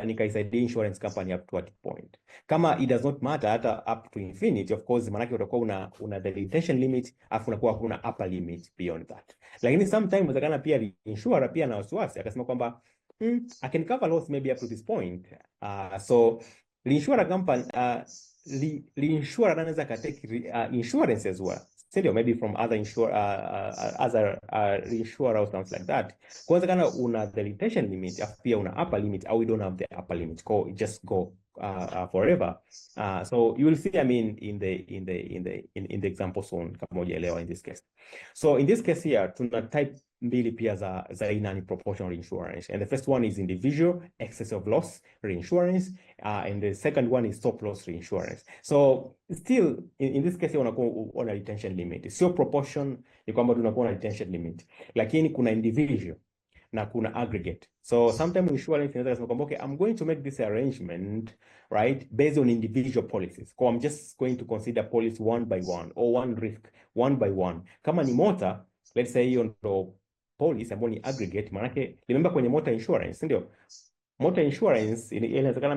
nikaisaidia insurance company up to what point. Kama it does not matter hata up to infinity, of course, manake utakuwa una the retention limit afu unakuwa kuna upper limit beyond that. Lakini sometimes inawezekana pia insurer pia na wasiwasi akasema kwamba I can cover loss maybe up to this point. So reinsurer company reinsurer anaweza take insurance as well. Sindio, maybe from other reinsurer or something like that. Kwanza kana una the retention limit, afu pia una upper limit, or we don't have the upper limit. Just go forever. So you will see, I mean, in the example soon, kama hujaelewa in this case. So in this case here, tuna type mbili pia za inani proportional insurance. And the first one is individual excess of loss reinsurance, and the second one is stop loss reinsurance. So still in this case unakuwa una retention limit. Sio proportion, ni kwamba tunakuwa na retention limit. Lakini kuna individual na kuna aggregate. So sometimes insurance inaweza kusema kwamba okay, I'm going to make this arrangement, right, based on individual policies. So I'm just going to consider policy one by one, or one risk one by one. Kama ni motor, let's say hiyo ndo policy ambayo ni aggregate, manake remember kwenye motor insurance, ndio? Motor insurance inawezekana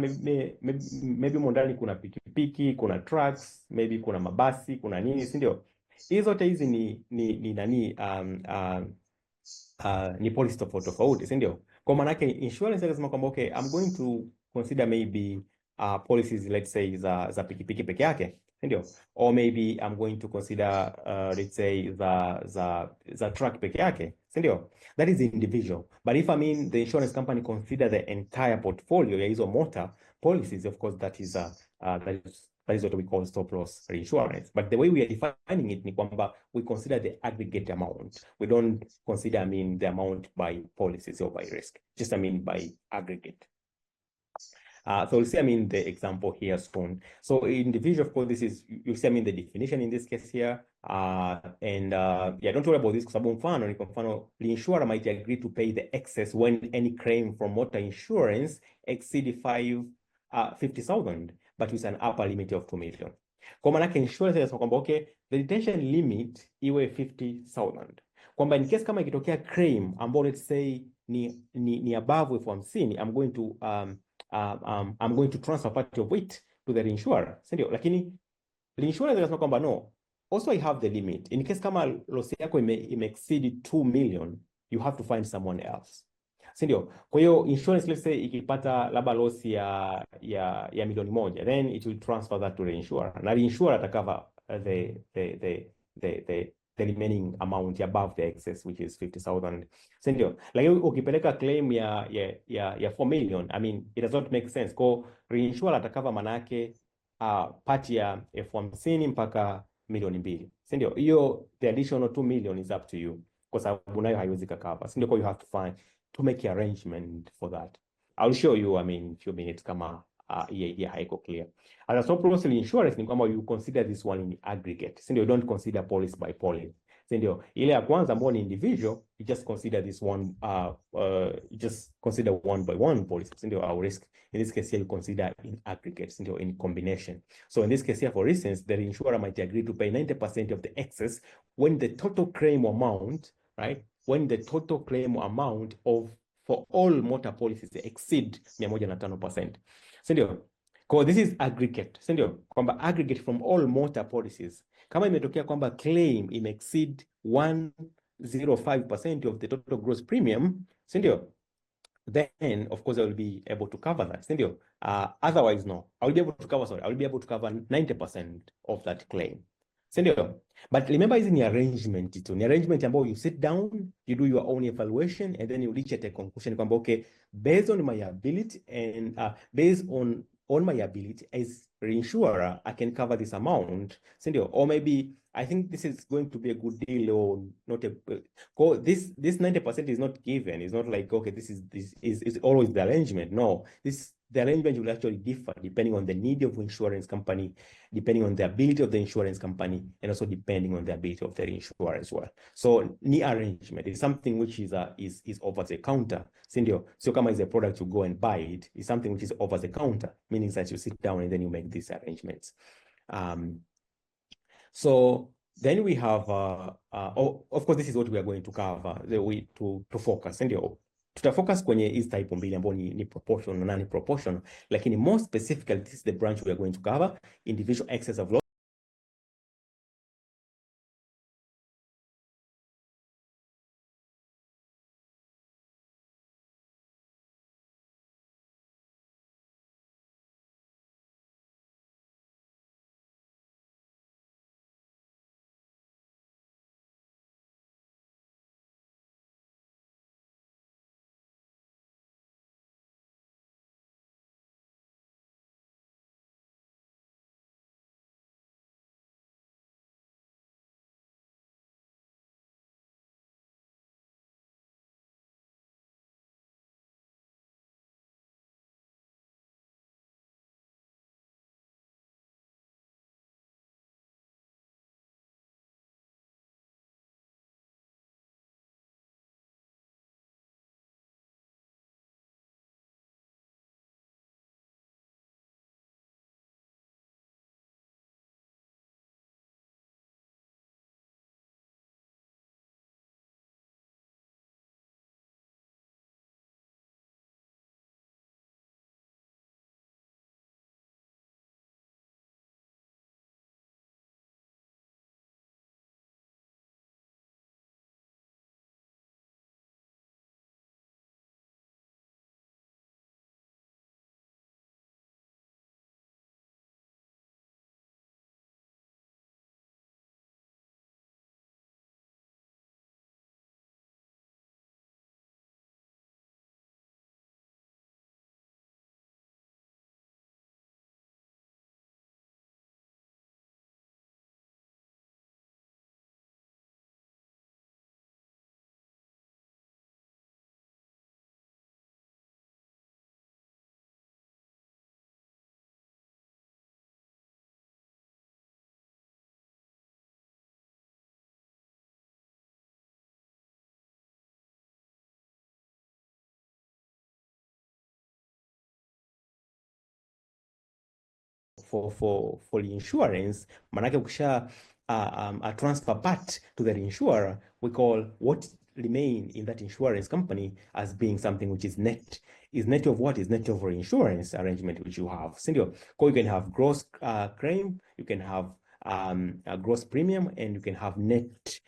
maybe mondani kuna pikipiki, kuna trucks, maybe kuna mabasi, kuna nini, si ndio? Hizo zote hizi ni nani ni policy tofauti, si ndio? Kwa maana yake insurance inasema kwamba okay, I'm going to consider maybe policies, let's say za pikipiki peke yake, si ndio? Or maybe I'm going to consider let's say za truck peke yake, si ndio? That is individual. But if I mean the insurance company consider the entire portfolio ya hizo motor policies, of course that is what we call stop loss reinsurance. But the way we are defining it ni kwamba we consider the aggregate amount. We don't consider, I mean, the amount by policies or by risk. Just, I mean, by aggregate. So we'll see, I mean, the example here soon. So individual, of course, this is, you'll see, I mean, the definition in this case here. Yeah, don't worry about this, kwa sababu mfano, ni kwa mfano, the insurer might agree to pay the excess when any claim from motor insurance exceed 50,000, but with an upper limit of 2 million. Kwa maana yake insurance inasema kwamba okay, the retention limit iwe 50,000. Kwamba in case kama ikitokea claim ambao let's say ni above 50,000, I'm going to transfer part of it to the reinsurer. Sindio? Lakini reinsurer inasema kwamba no, also I have the limit. In case kama loss yako ime exceed 2 million, you have to find someone else. Sindio? Kwa hiyo insurance, let's say ikipata labda loss ya milioni 1, then it will transfer that to the insurer. Na the insurer atacover the remaining amount above the excess, which is 50,000. Sindio? Lakini ukipeleka claim ya 4 million, I mean, it does not make sense. Kwa reinsurer atacover manake part ya 50,000 mpaka milioni 2. Sindio? Hiyo the additional 2 million is up to you. Kwa sababu nayo haiwezi cover. Sindio? Kwa you have to make an arrangement for that. I'll show you, I mean, few minutes kama idea haiko clear. As a stop loss insurance ni kwamba you consider this one in aggregate. Sindio? You don't consider policy by policy. Sindio? Ile ya kwanza ambayo ni individual, you just consider this one, you just consider one by one policy. Sindio? Our risk. In this case here, you consider in aggregate, sindio? In combination. So in this case here, for instance, the insurer might agree to pay 90% of the excess when the total claim amount, right? When the total claim amount for all motor policies exceed 105%. Sindio? Because this is aggregate. Sindio? Kwamba aggregate from all motor policies. Kama imetokea kwamba claim exceed 105% of the total gross premium, sindio? Then of course I will be able to cover that. Sindio? Otherwise no. I will be able to cover 90% of that claim. Sindio? But remember, is in arrangement. It's an arrangement ambayo you sit down, you do your own evaluation, and then you reach at a conclusion. Okay, based on my ability and based on my ability as reinsurer, I can cover this amount. Sindio? Or maybe I think this is going to be a good deal, or not a. This 90% is not given. It's not like okay, this is always the arrangement. No, the arrangement will actually differ depending on the need of the insurance company, depending on the ability of the insurance company, and also depending on the ability of the insurer as well. So, ni arrangement is something which is over the counter. Sindio? So, kama is a product you go and buy it, is something which is over the counter, meaning that you sit down and then you make these arrangements. So then we have, of course, this is what we are going to cover, to focus. Sindio? tutafocus kwenye hizi type mbili ambao ni proportional na non proportional, lakini more specifically this is the branch we are going to cover, individual excess of loss for the insurance, manake ukisha a transfer part to the insurer, we call what remain in that insurance company as being something which is net. Is net of what? Is net of insurance arrangement which you have. Sindio? So you can have gross claim, you can have a gross premium, and you can have net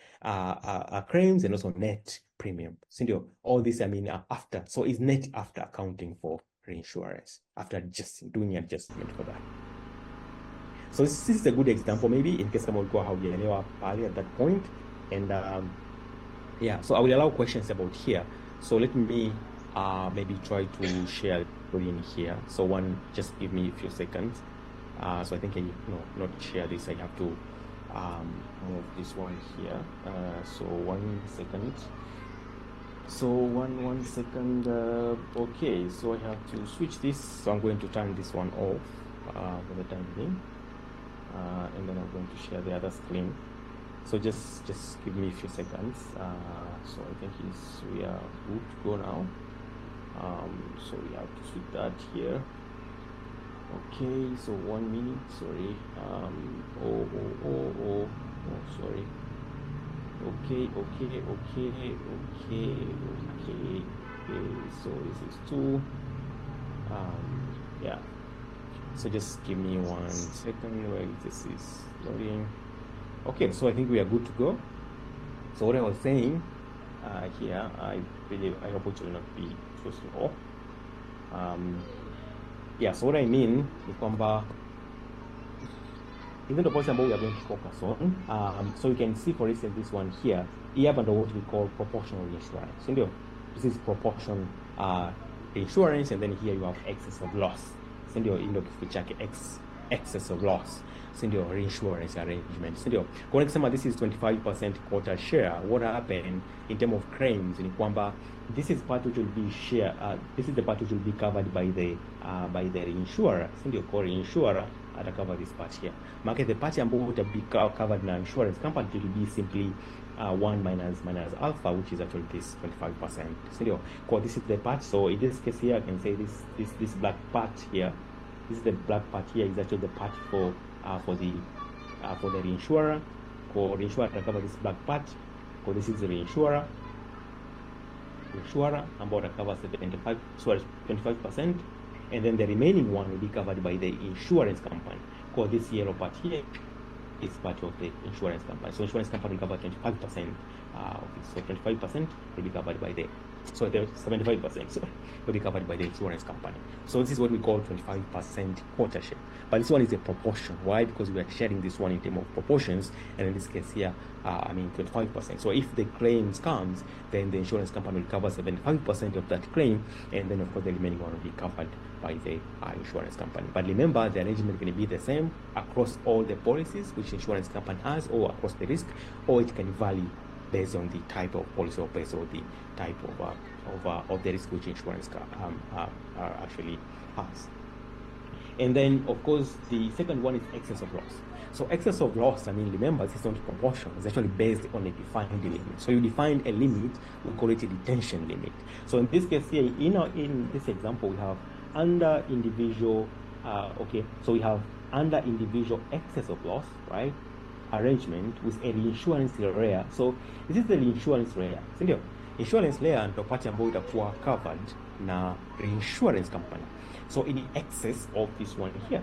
claims and also net premium. Sindio? All this, I mean, after. So it's net after accounting for reinsurance, after just doing adjustment for that. So this is a good example, maybe in case kama ulikuwa haujaelewa pale at that point. And yeah, so I will allow questions about here. So let me maybe try to share in here. So just give me a few seconds. So I think not share this. I have to move this one here. So 1 second. So one second. Okay, so I have to switch this. So I'm going to turn this one off for the time being. And then I'm going to share the other screen. So just give me a few seconds. So I think we are good to go now. So we have to switch that here. Okay, so 1 minute. Sorry. Sorry. Okay. So this is 2. Yeah. So just give me 1 second while this is loading. Okay, so I think we are good to go. So what I was saying here, I hope it will not be too slow. Yeah, so what I mean is kwamba even the portion we are going to focus on. So you can see, for instance, this one here under what we call proportional insurance. So this is proportion insurance, and then here you have excess of loss. So excess of loss. Sindio, reinsurance arrangement. Sindio, kwa nikisema this is 25% quota share, what happened in terms of claims ni kwamba this is part which will be share. This is the part which will be covered by the reinsurer. Sindio, kwa reinsurer ata cover this part here. Market the part ambayo will be covered na insurance company will be simply 1 minus alpha, which is actually this 25%. Sindio, kwa this is the part. So in this case here, I can say this black part here. This is the black part here is actually the part for the reinsurer. For reinsurer to cover this black part, because this is the reinsurer. insurer ambao watacover 25%, and then the remaining one will be covered by the insurance company. Because this yellow part here is part of the insurance company. So insurance company will cover 25% of it. So 25% will be covered by the, so the 75% so will be covered by the insurance company. So this is what we call 25% quota share. But this one is a proportion. Why? Because we are sharing this one in terms of proportions, and in this case here, 25%. So if the claims comes, then the insurance company will cover 75% of that claim, and then of course the remaining one will be covered by the insurance company. But remember, the arrangement can be the same across all the policies which insurance company has, or across the risk, or it can vary based on the type of policy or based on the type of the risk which insurance actually has. And then, of course, the second one is excess of loss. So excess of loss, remember, this is not proportional. It's actually based on a defined limit. So you define a limit, we call it a detention limit. So in this case here, in this example, we have under individual, so we have under individual excess of loss, right? Arrangement with a reinsurance layer. So this is the reinsurance layer. Sindio? Insurance layer ndio part ambayo itakuwa covered na reinsurance company. So in excess of this one here.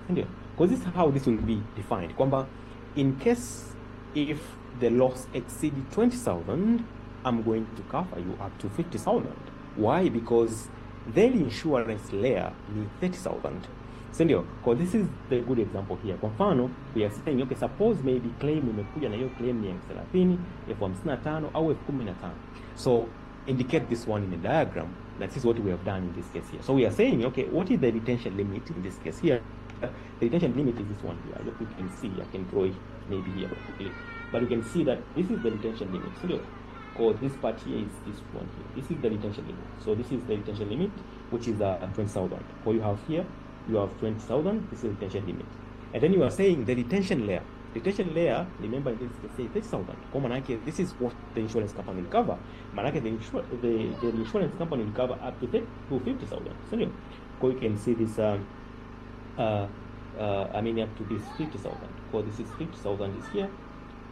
Sindio? Because this is how this will be defined. Kwamba in case if the loss exceeds 20,000, I'm going to cover you up to 50,000. Why? Because the insurance layer ni 30,000. Sindio? Because this is the good example here. Kwa mfano, we are saying, okay, suppose maybe claim imekuja na hiyo claim ni 30,000, 55,000 au 15,000. So indicate this one in the diagram. That is what we have done in this case here. So we are saying, okay, what is the retention limit in this case here? The retention limit is this one here. Look, you can see, I can draw it maybe here quickly. But you can see that this is the retention limit. So because this part here is this one here. This is the retention limit. So this is the retention limit, which is 20,000. What you have here, you have 20,000. This is the retention limit. And then you are saying the retention layer. Retention layer, remember in this case, 30,000. This is what the insurance company will cover. The insurance company will cover up to 50,000. So you can see this, up to this 50,000. Because this is 50,000 is here.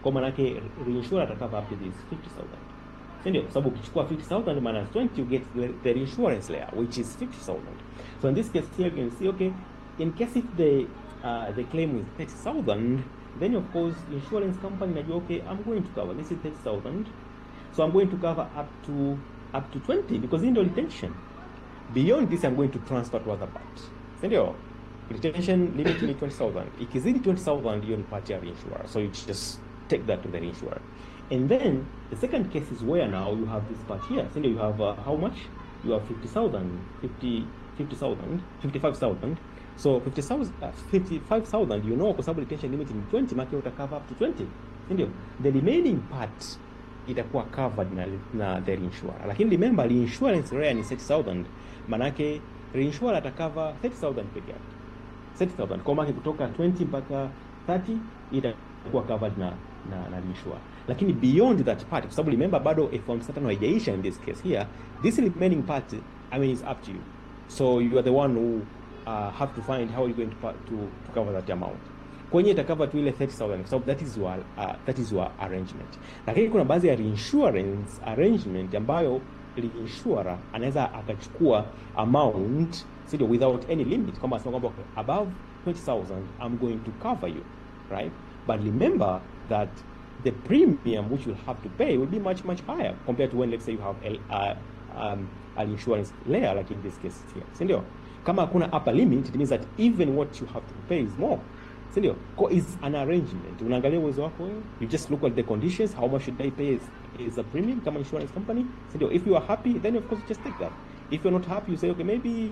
Kwa manake reinsurer atakava up to this 50,000. Sindio? Sababu ukichukua 50,000 minus 20, you get the reinsurance layer, which is 50,000. So in this case here, you can see, okay, in case if the claim is 30,000, then of course insurance company najua, okay, I'm going to cover, this is 30,000, so I'm going to cover up to 20 because in the retention. Beyond this, I'm going to transfer to other parts. Sindio? Retention limit ni 20,000. Ikizidi 20,000, hiyo ni part ya reinsurer. So you just take that to the reinsurer. And then the second case is where now you have this part here. So you have how much? You have 50,000, 55,000. So 55,000, you know, kwa sababu retention limit ni 20, maki utakava up to 20. Ndio. The remaining part itakuwa covered na the reinsurer. Lakini remember, reinsurance layer ni 30,000. Manake reinsurer atakava 30,000 peke yake. 30,000. Kwa maki kutoka 20 mpaka 30 itakuwa covered na reinsurer. Lakini beyond that part, kwa sababu remember bado F1 haijaisha in this case here, this remaining part, is up to you. So you are the one who have to find how you're going to cover that amount. Kwenye itakava tu ile 30,000 kwa sababu that is your arrangement. Lakini kuna baadhi ya reinsurance arrangement ambayo reinsurer anaweza akachukua amount sio without any limit, kama asema kwamba above 20,000 I'm going to cover you, right? But remember that the premium which you'll have to pay will be much higher compared to when, let's say, you have an insurance layer like in this case here. Sindio? Kama hakuna upper limit, it means that even what you have to pay is more. Sindio? It's an arrangement. Unaangalia uwezo wako wewe. You just look at the conditions, how much should I pay is a premium kama insurance company. Sindio? If you are happy, then of course you just take that. If you're not happy, you say, okay, maybe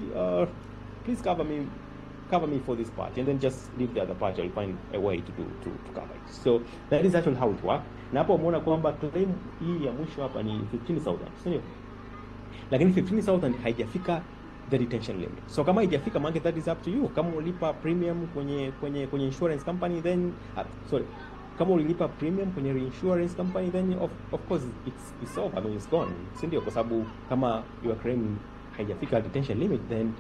please cover me for this part, and then just leave the other part. You'll find a way to cover it. So that is actually how it works. Na hapo umeona kwamba claim hii ya mwisho hapa ni 15,000. Sindio? Lakini 15,000 haijafika the retention limit. So kama haijafika, maana that is up to you. Kama ulipa premium kwenye insurance company, then kama ulilipa premium kwenye reinsurance company, then of course it's over, it's gone. Sindio? Kwa sababu kama your claim haijafika retention limit, then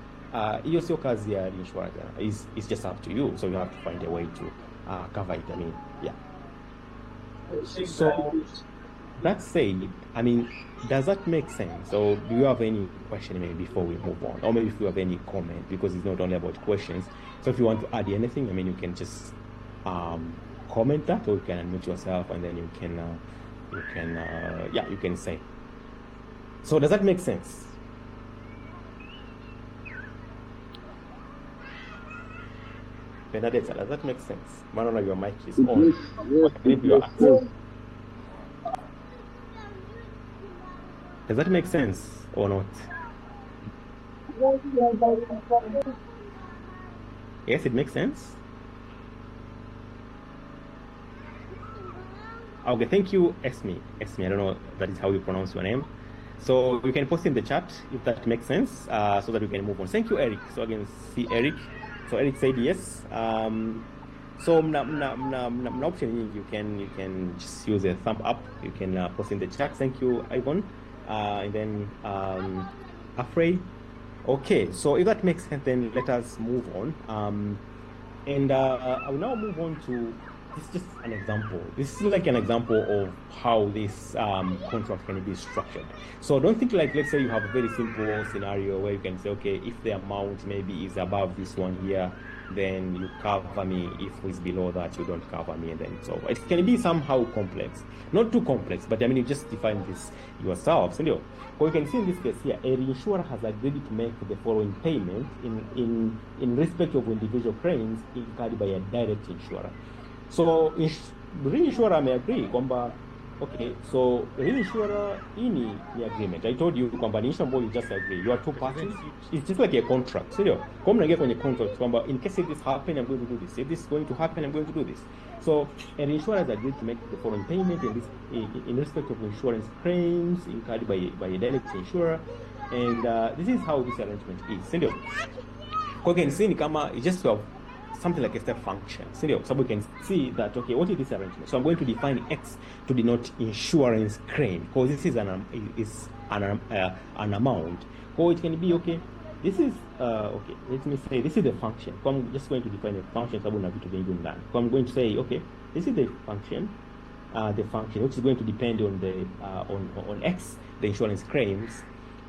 hiyo sio kazi ya reinsurer. It's just up to you. So you have to find a way to cover it. Yeah. So that said, I mean, does that make sense? Or do you have any question maybe before we move on? Or maybe if you have any comment, because it's not only about questions. So if you want to add anything, I mean, you can just comment that, or you can unmute yourself, and then you can say. So does that make sense? Benedetta, does that make sense? Manona, your mic is on. Does that make sense or not? Yes, it makes sense. Okay, thank you, Esme. Esme, I don't know if that is how you pronounce your name. So you can post in the chat if that makes sense, so that we can move on. Thank you, Eric. So again, see Eric. So Eric said yes. So mna option you can just use a thumb up. You can post in the chat. Thank you, Ivan. And then Afraid. Okay, so if that makes sense, then let us move on. And I will now move on to, this is just an example. This is like an example of how this contract can be structured. So don't think like, let's say you have a very simple scenario where you can say, okay, if the amount maybe is above this one here, then you cover me. If it's below that, you don't cover me, and then so it can be somehow complex. Not too complex, but I mean, you just define this yourself. So, what you can see in this case here, a reinsurer has agreed to make the following payment in respect of individual claims incurred by a direct insurer. So reinsurer may agree kwamba, okay, so reinsurer ini ni agreement. I told you kwamba insurance you just agree. You are two parties. It's just like a contract. So kwa mnaingia kwenye contract kwamba in case if this happen, I'm going to do this. If this is going to happen, I'm going to do this. So a reinsurer has agreed to make the following payment in respect of insurance claims incurred by a direct insurer, and this is how this arrangement is. Sindio? Kwa can see ni kama it just have something like a step function. So we can see that, okay, what is this arrangement? So I'm going to define X to denote insurance claim, because this is an amount. So it can be, okay, this is, okay, let me say, this is the function. So I'm just going to define a function. So I'm going to say, okay, this is the function, which is going to depend on the on X, the insurance claims.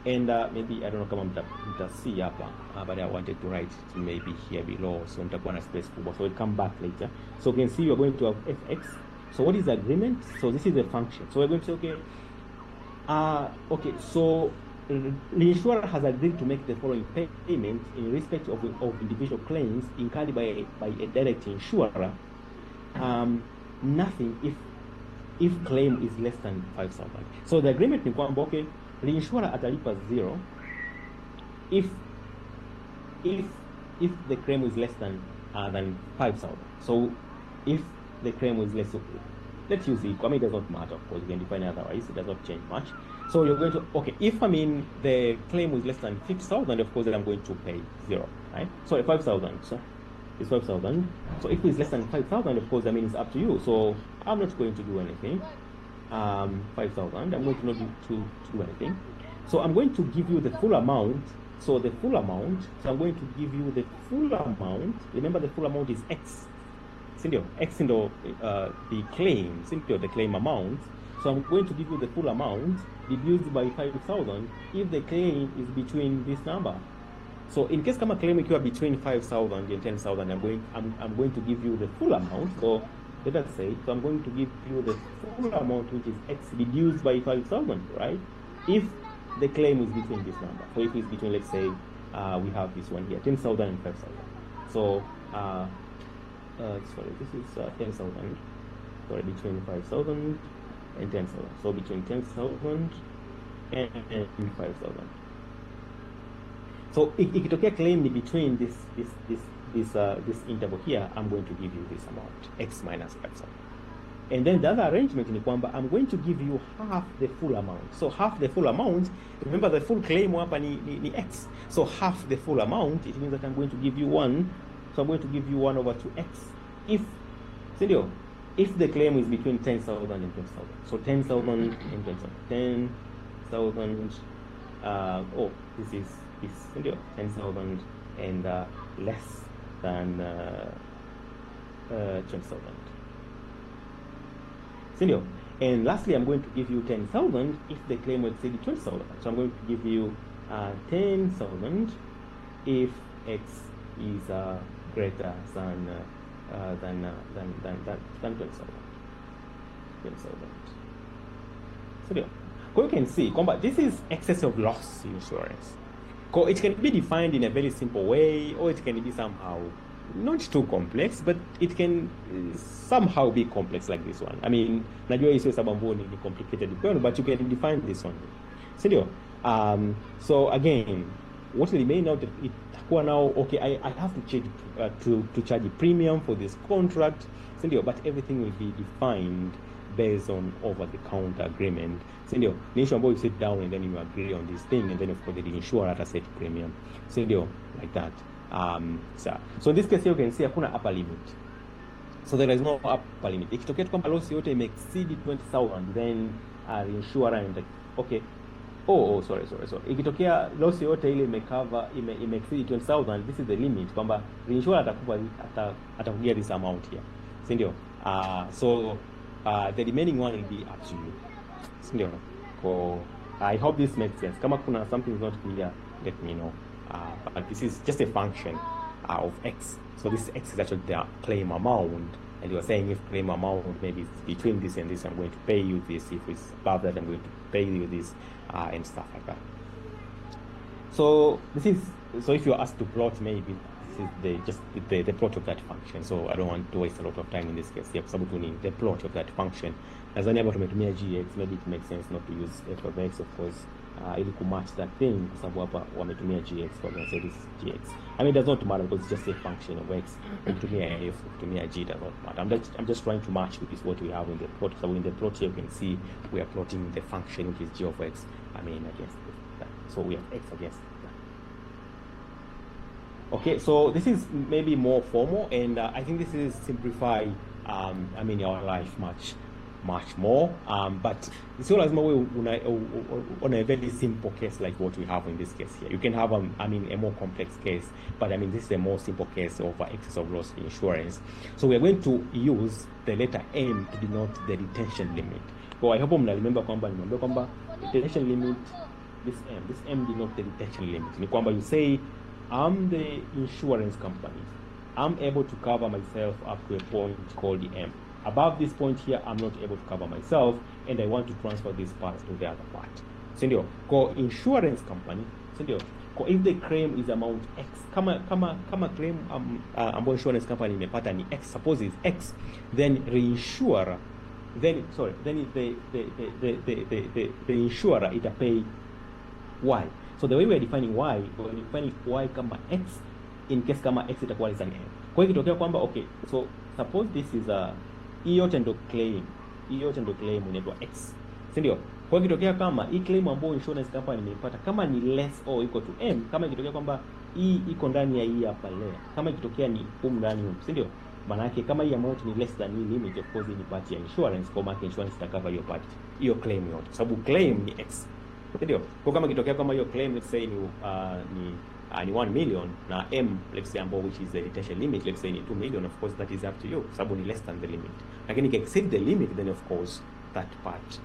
And maybe, I don't know kama mtasi hapa, but I wanted to write it maybe here below, so nitakuwa na space kubwa, so we'll come back later. So you can see you're going to have fx. So what is the agreement? So this is the function. So we're going to say, okay, okay, so the insurer has agreed to make the following payment in respect of individual claims incurred by a direct insurer. Nothing if claim is less than 5,000. So the agreement ni kwamba, okay, the insurer atalipa 0 if the claim is less than 5,000. So if the claim is less, let's use it. I mean, it does not matter, of course, you can define it otherwise, it does not change much. So you're going to, okay, if I mean the claim is less than 50,000, of course, then I'm going to pay 0, right? So 5,000, so it's 5,000. So if it's less than 5,000, of course, I mean, it's up to you. So I'm not going to do anything. 5,000, I'm going to not do anything. So I'm going to give you the full amount. So the full amount, so I'm going to give you the full amount. Remember, the full amount is X. X into the claim, the claim amount. So I'm going to give you the full amount reduced by 5,000 if the claim is between this number. So in case kama claim ikiwa between 5,000 and 10,000, I'm going to give you the full amount. So let us say, so I'm going to give you the full amount, which is X reduced by 5,000, right? If the claim is between this number. So if it's between, let's say, we have this one here, 10,000 and 5,000. So, sorry, this is 10,000. Sorry, between 5,000 and 10,000. So between 10,000 and 5,000. So ikitokea claim between this interval here, I'm going to give you this amount, X minus 5,000. And then the other arrangement in kwamba I'm going to give you half the full amount. So half the full amount, remember the full claim hapa ni X. So half the full amount, it means that I'm going to give you 1. So I'm going to give you 1 over 2X. If the claim is between 10,000 and 10,000. So 10,000 and 10,000. 10,000, this is 10,000 and less than 10,000. And lastly, I'm going to give you 10,000 if the claim will exceed 20,000. So I'm going to give you 10,000 if X is greater than 20,000. So you can see, this is excess of loss insurance. It can be defined in a very simple way, or it can be somehow not too complex, but it can somehow be complex like this one. I mean, najua isiyo sababu ni complicated, but you can define this one. Sindio? So again, what remain now, itakuwa now, okay, I have to change to charge a premium for this contract, sindio? But everything will be defined based on over-the-counter agreement. Sindio? Ni issue ambayo you sit down and then you agree on this thing, and then of course the insurer at a set premium. Sindio? Like that. So in this case here you can see hakuna upper limit. So there is no upper limit. Ikitokea kwamba loss yote exceed 20,000, then insurer and okay. Sorry. Ikitokea loss yote ile exceed 20,000, this is the limit kwamba insurer atakugia this amount here. Sindio? So the remaining one will be up to you. Sindio? So I hope this makes sense. Kama kuna something is not clear, let me know. But this is just a function of X. So this X is actually the claim amount. And you are saying if claim amount maybe it's between this and this, I'm going to pay you this. If it's above that, I'm going to pay you this, and stuff like that. So if you're asked to plot, maybe this is just the plot of that function. So I don't want to waste a lot of time in this case. Yeah, the plot of that function. As I never tumetumia GX, maybe it makes sense not to use f of X, of course. Ili kumatch that thing, kwa sababu hapa wametumia GX, kwa sababu this is GX. I mean, it does not matter because it's just a function of X. Kutumia F, kutumia G does not matter. I'm just trying to match with what we have in the plot. So in the plot here, you can see we are plotting the function which is G of X. I mean, against that. So we have X against that. Okay, so this is maybe more formal, and I think this is simplify. I mean, our life much more, but it's always more on a very simple case like what we have in this case here. You can have a more complex case, but I mean this is a more simple case of excess of loss insurance. So we are going to use the letter M to denote the retention limit. So I hope mnalimember kwamba retention limit, this M denotes the retention limit. Ni kwamba you say I'm the insurance company, I'm able to cover myself up to a point called the M. Above this point here, I'm not able to cover myself, and I want to transfer this part to the other part. Sindio? Kwa insurance company, sindio? Kwa if the claim is amount X, kama claim ambayo insurance company imepata ni X, suppose it's X, then reinsurer, the insurer itapay Y. So the way we are defining Y, we're defining Y kama X in case kama X itakuwa less than M. Kwa hiyo kitokea kwamba okay, so suppose this is a hii yote ndo claim inaitwa X, si ndio? Kwa hiyo kitokea kama hii claim ambayo insurance company imepata kama ni less or equal to M, kama ikitokea kwamba hii iko ndani ya hii hapa layer, kama ikitokea ni ndani huko, si ndio? Maana yake kama hii amount ni less than hii limit, of course ni part ya insurance, kwa maana insurance itacover hiyo part, hiyo claim yote, kwa sababu claim ni X, si ndio? Kwa kama ikitokea kama hiyo claim let's say ni 1 million na M let's say which is the retention limit, let's say ni 2 million, of course that is up to you sababu ni less than the limit. Lakini if exceed the limit, then of course that part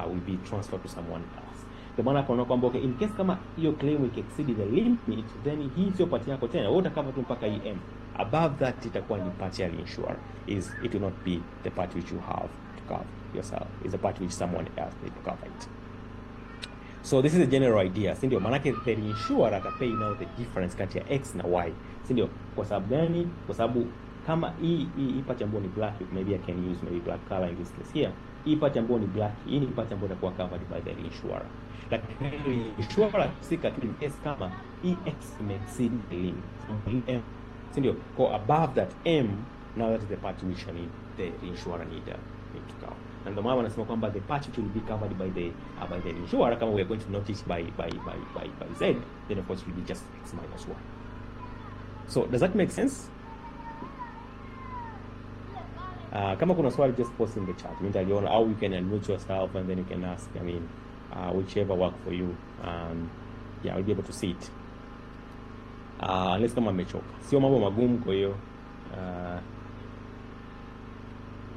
will be transferred to someone else. Kwa maana kwa kwamba okay, in case kama hiyo claim exceed the limit, then hii sio part yako tena, wewe utakava tu mpaka hii M. Above that itakuwa ni partially insured, it will not be the part which you have to cover yourself, is the part which someone else need to cover it. So this is a general idea, si ndio? Maanake the insurer atapay now the difference kati ya X na Y, si ndio? Kwa sababu gani? Kwa sababu kama hii part ambayo ni black, maybe I can use maybe black color in this case here. Hii part ambayo ni black, hii ni part ambayo itakuwa covered by the insurer. Lakini insurer sika tu in case kama X exceed the limit, si ndio? Kwa above that M, now that is the part which the insurer need to cover. And the maana wanasema kwamba the part which will be covered by the insurer, kama we are going to notice by Z, then of course it will be just X minus Y. So does that make sense? Kama kuna swali just post in the chat. Mimi nitaliona, au you can unmute yourself and then you can ask. I mean, whichever work for you. Yeah, I'll be able to see it. Unless kama mmechoka. Sio mambo magumu, kwa hiyo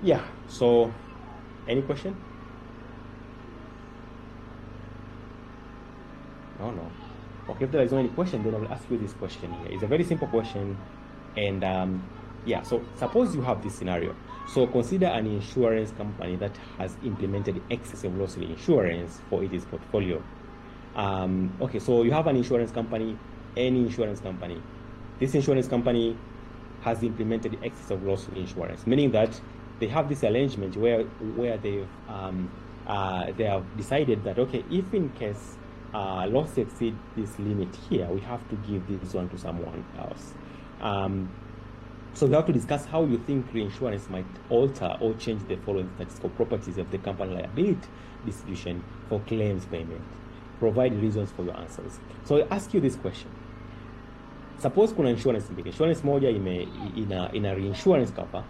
yeah, so any question? No. Okay, if there is no any question, then I will ask you this question here. It's a very simple question. And yeah, so suppose you have this scenario. So consider an insurance company that has implemented excess of loss insurance for its portfolio. Okay, so you have an insurance company, any insurance company. This insurance company has implemented excess of loss insurance, meaning that they have this arrangement where they have decided that, okay, if in case loss exceed this limit here, we have to give this one to someone else. So we have to discuss how you think reinsurance might alter or change the following statistical properties of the company liability distribution for claims payment. Provide reasons for your answers. So I ask you this question. Suppose kuna insurance mbili. Insurance moja ina reinsurance cover,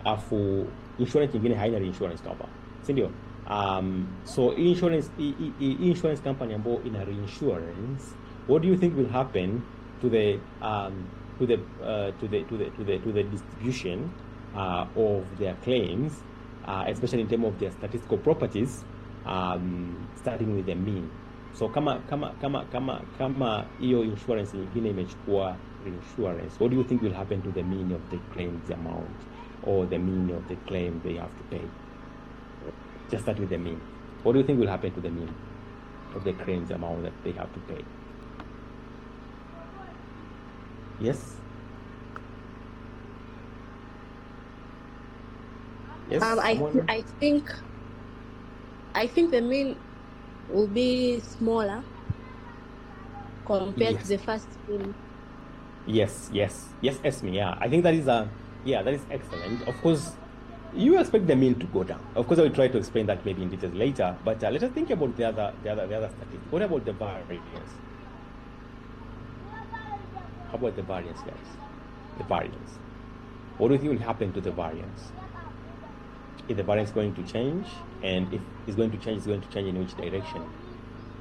afu insurance nyingine haina reinsurance cover. Si ndio? So insurance company ambayo ina reinsurance, what do you think will happen to the distribution of their claims, especially in terms of their statistical properties, starting with the mean. So kama hiyo insurance nyingine imechukua reinsurance, what do you think will happen to the mean of the claims amount or the mean of the claim they have to pay? Just start with the mean. What do you think will happen to the mean of the claims amount that they have to pay? Yes? Yes? I think the mean will be smaller compared to the first mean. Yes, Esme. Yeah, I think that is that is excellent. Of course, you expect the mean to go down. Of course, I will try to explain that maybe in detail later. But let us think about the other statistics. What about the variance? How about the variance, guys? The variance. What do you think will happen to the variance? Is the variance going to change? And if it's going to change, it's going to change in which direction?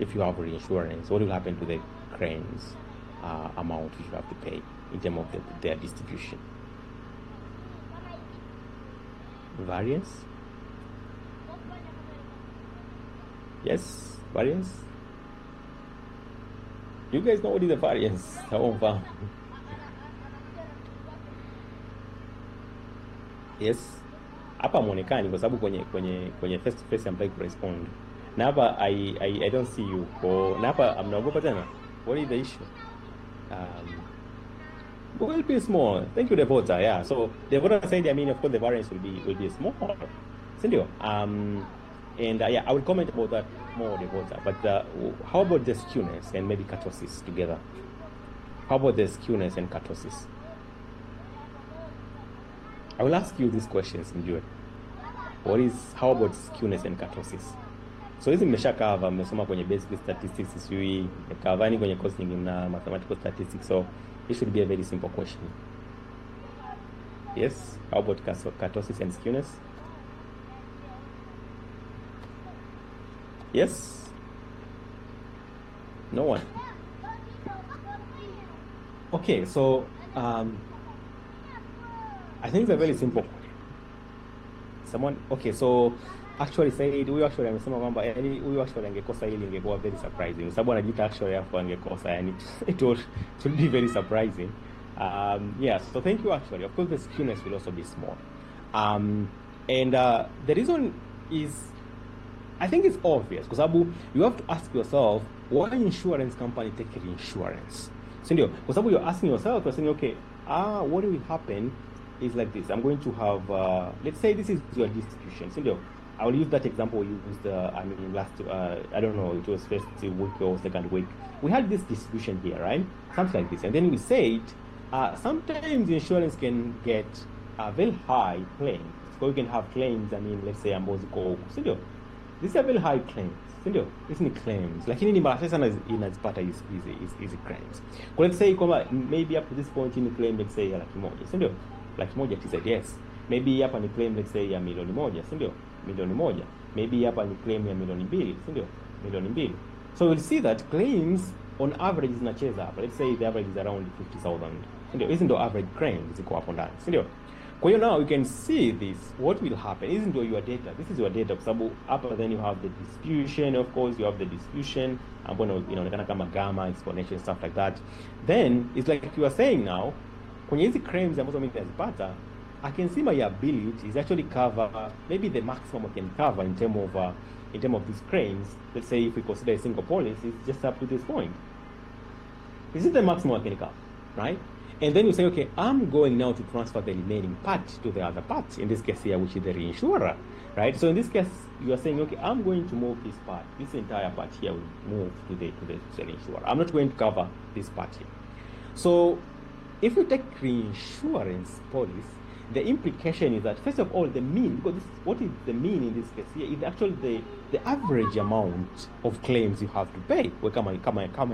If you have reinsurance, what will happen to the claims amount which you have to pay in terms of their distribution? Variance? Yes, variance? You guys know what is the variance? Yes. Hapa muonekani kwa sababu kwenye face to face ambaye correspond. Na hapa I don't see you. Na hapa mnaogopa tena. What is the issue? Will be small. Thank you, Devota. Yeah. So Devota said, I mean, of course, the variance will be small. Sindio? And yeah, I will comment about that more, Devota. But how about the skewness and maybe kurtosis together? How about the skewness and kurtosis? I will ask you these questions, enjoy. How about skewness and kurtosis? So hizi mmesha cover, mmesoma kwenye basic statistics, sijui cover ni kwenye course nyingine na mathematical statistics, so it should be a very simple question. Yes, how about kurtosis and skewness? Yes? No one? Okay, so I think it's a very simple. Okay, so actually said huyu actually amesema kwamba yani huyu actually angekosa hili ingekuwa very surprising. Kwa sababu anajiita actually hapo angekosa, yani it would be very surprising. Yeah, so thank you actually. Of course the skewness will also be small. And the reason is, I think it's obvious kwa sababu you have to ask yourself, why insurance company take insurance? So ndio, kwa sababu you're asking yourself, you're saying, okay, what will happen is like this. I'm going to have, let's say this is your distribution. So I will use that example you used, last, I don't know, it was first week or second week. We had this distribution here, right? Something like this. And then we said, sometimes insurance can get very high claims. So you can have claims, let's say, amboziko. So these are very high claims. Sindio? Hizi ni claims. Lakini ni mara sana inazipata hizi claims. Kwa let's say maybe up to this point in claim, let's say ya $100,000. Sindio? $100,000 TZS. Maybe hapa ni claim, let's say ya $1,000,000. Sindio? $1,000,000. Maybe hapa ni claim ya $2,000,000. Sindio? $2,000,000. So we'll see that claims on average zinacheza hapa. Let's say the average is around 50,000. Sindio? Hizi ndo average claims ziko hapo ndani. Sindio? Kwa hiyo now you can see this, what will happen. Isn't your data, this is your data, kwa sababu hapa then you have the distribution, of course you have the distribution ambayo inaonekana kama gamma, exponential, stuff like that. Then it's like you are saying now, kwenye hizi claims ambazo mimi nazipata, I can see my ability is actually cover, maybe the maximum I can cover in terms of these claims. Let's say if we consider a single policy, it's just up to this point. This is the maximum I can cover, right? And then you say, okay, I'm going now to transfer the remaining part to the other part, in this case here, which is the reinsurer, right? So in this case, you are saying, okay, I'm going to move this part, this entire part here will move to the reinsurer. I'm not going to cover this part here. So if you take reinsurance policy, the implication is that, first of all, the mean, because this, what is the mean in this case here is actually the average amount of claims you have to pay kama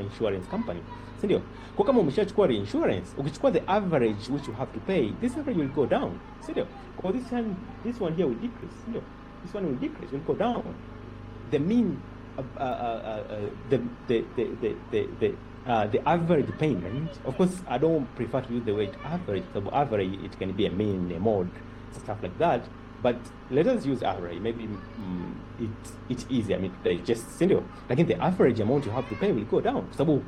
insurance company, si ndio? Kwa kama umeshachukua reinsurance, ukichukua the average which you have to pay, this average will go down, si ndio? Kwa this one here will decrease, si ndio? This one will decrease, will go down. The mean, the average payment, of course, I don't prefer to use the word average, because average, it can be a mean, a mode, stuff like that. But let us use average. Maybe it's easy. I mean, just simple. Like in the average amount you have to pay will go down. So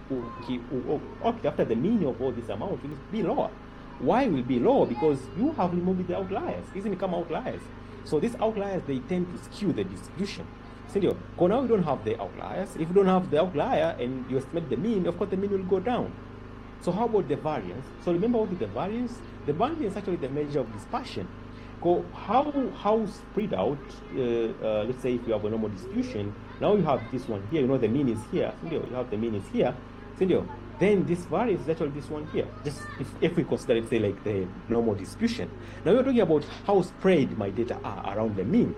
after the mean of all this amount will be lower. Why will be lower? Because you have removed the outliers. Isn't it come outliers? So these outliers, they tend to skew the distribution. So now you don't have the outliers. If you don't have the outlier and you estimate the mean, of course the mean will go down. So how about the variance? So remember what is the variance? The variance is actually the measure of dispersion. How spread out, let's say if you have a normal distribution, now you have this one here, you know the mean is here, you have the mean is here, then this variance is actually this one here, just if we consider it, say, like the normal distribution. Now we're talking about how spread my data are around the mean,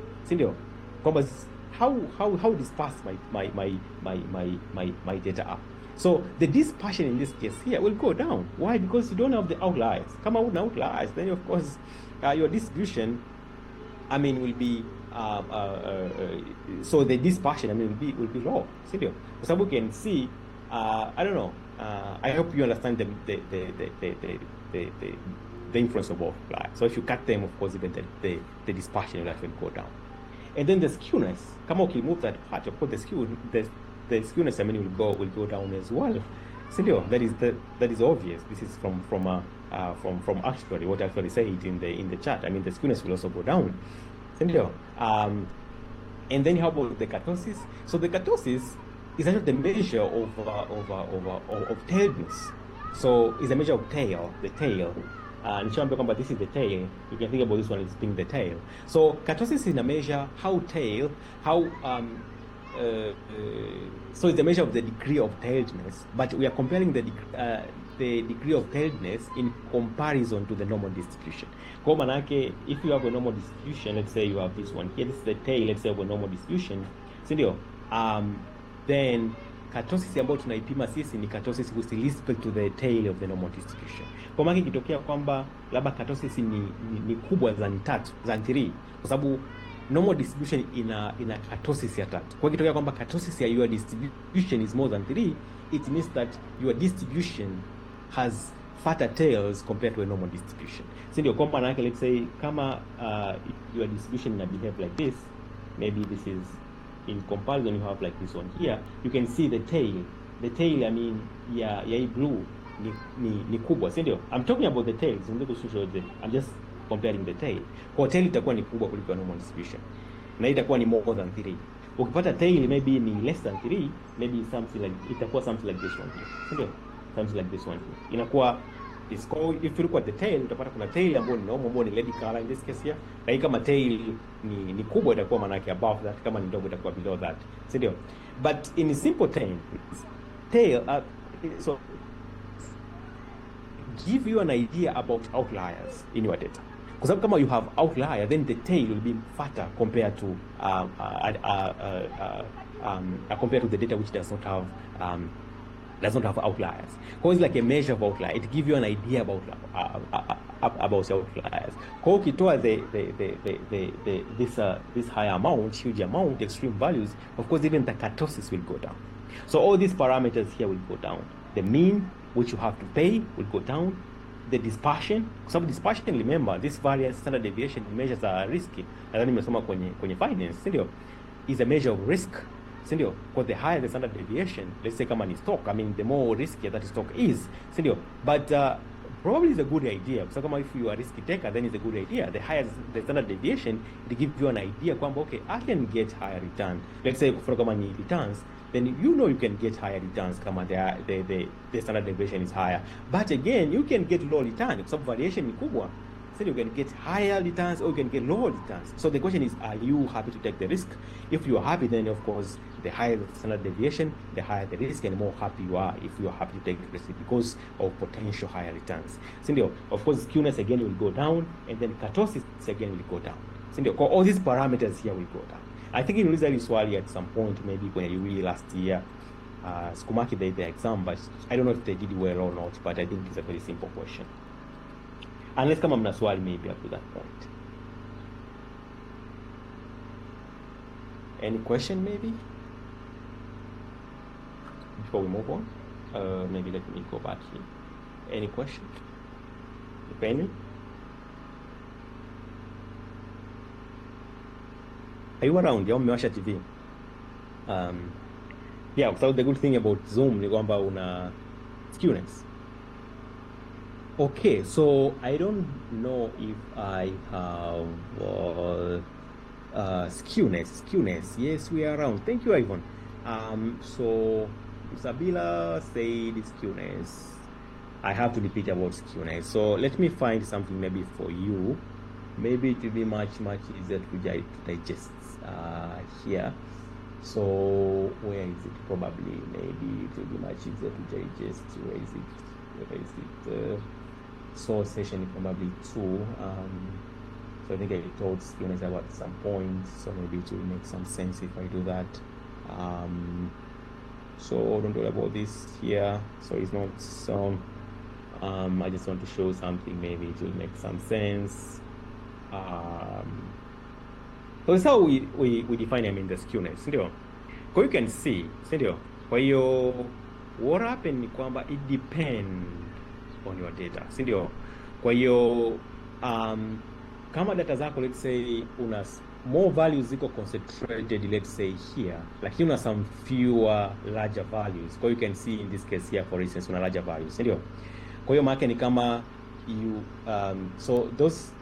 how dispersed my data are. So the dispersion in this case here will go down. Why? Because you don't have the outliers. Come out with outliers, then of course your distribution, I mean, will be so the dispersion, I mean, will be low. So we can see, I don't know. I hope you understand the influence of outliers. So if you cut them, of course, even the dispersion will actually go down. And then the skewness, come on, move that part. Of course, the skewness, I mean, will go down as well. So that is obvious. This is from actually what I actually said in the chart. I mean, the skewness will also go down. So and then how about the kurtosis? So the kurtosis is actually the measure of tailedness. So it's a measure of tail, the tail. And but this is the tail. You can think about this one as being the tail. So kurtosis is a measure so it's a measure of the degree of tailedness, but we are comparing the degree of tailedness in comparison to the normal distribution. Kwa manake, if you have a normal distribution, let's say you have this one here, this is the tail, let's say of a normal distribution, then kurtosis ambayo tunaipima sisi ni kurtosis with respect to the tail of the normal distribution. Kwa maana ikitokea kwamba labda kurtosis ni kubwa than 3, kwa sababu normal distribution ina kurtosis ya 3. Kwa ikitokea kwamba kurtosis ya your distribution is more than 3, it means that your distribution has fatter tails compared to a normal distribution. So ndio kwa maana yake, let's say kama your distribution ina behave like this, maybe this is in comparison, you have like this one here, you can see the tail. The tail, I mean, ya blue ni kubwa, si ndio? I'm talking about the tails. I'm just comparing the tail. Kwa tail itakuwa ni kubwa kuliko normal distribution, na itakuwa ni more than 3. Ukipata tail maybe ni less than 3, maybe itakuwa something like this one here, si ndio? Something like this one here. Inakuwa is called, if you look at the tail, utapata kuna tail ambayo ni normal, ambayo ni red color in this case here. Na kama tail ni kubwa, itakuwa maana yake above that, kama ni ndogo itakuwa below that, si ndio? But in simple terms, tail so give you an idea about outliers in your data. Kwa sababu kama you have outlier, then the tail will be fatter compared to the data which does not have outliers. Because it's like a measure of outlier. It gives you an idea about outliers. Kwa ukitoa this high amount, huge amount, extreme values, of course even the kurtosis will go down. So all these parameters here will go down. The mean which you have to pay will go down. the dispersion, kwa sababu dispersion, remember this variance standard deviation measures a risk, nadhani nimesoma kwenye finance, si ndio, is a measure of risk, si ndio, because the higher the standard deviation, let's say kama ni stock, I mean the more risky that stock is, si ndio, but probably is a good idea, kwa sababu if you are a risk taker, then it's a good idea. The higher the standard deviation, it gives you an idea kwamba okay, I can get higher return. Let's say for kama ni returns, then you know you can get higher returns kama the standard deviation is higher. But again, you can get low return kwa sababu variation ni kubwa. So you can get higher returns or you can get lower returns. So the question is, are you happy to take the risk? If you are happy, then of course, the higher the standard deviation, the higher the risk, and the more happy you are if you are happy to take the risk because of potential higher returns. So of course, skewness again will go down, and then kurtosis again will go down. So all these parameters here will go down. I think in Rizali Swali at some point, maybe when you really last year, Skumaki did the exam, but I don't know if they did well or not, but I think it's a very simple question. Unless kama mna swali maybe up to that point. Any question maybe? Before we move on? Maybe let me go back here. Any question? If any? Are you around? Ya mmewasha TV? Yeah, so the good thing about Zoom ni kwamba una skewness. Okay, so I don't know if I have skewness. Yes, we are around. Thank you, Ivan. So Isabella said skewness. I have to repeat about skewness. So let me find something maybe for you. Maybe it will be much easier to digest here. So where is it? Probably maybe it will be much easier to digest. Where is it? So session probably 2. So I think I told skewness about some point. So maybe it will make some sense if I do that. So don't worry about this here. So it's not so. I just want to show something. Maybe it will make some sense. So it's how we define, I mean, the skewness, ndio. Kwa you can see, ndio. Kwa hiyo what happened ni kwamba it depends on your data, ndio. Kwa hiyo kama data zako, let's say una more values ziko concentrated, let's say here, lakini una some fewer larger values. Kwa you can see in this case here, for instance, una larger values, ndio. Kwa hiyo maana ni kama you so those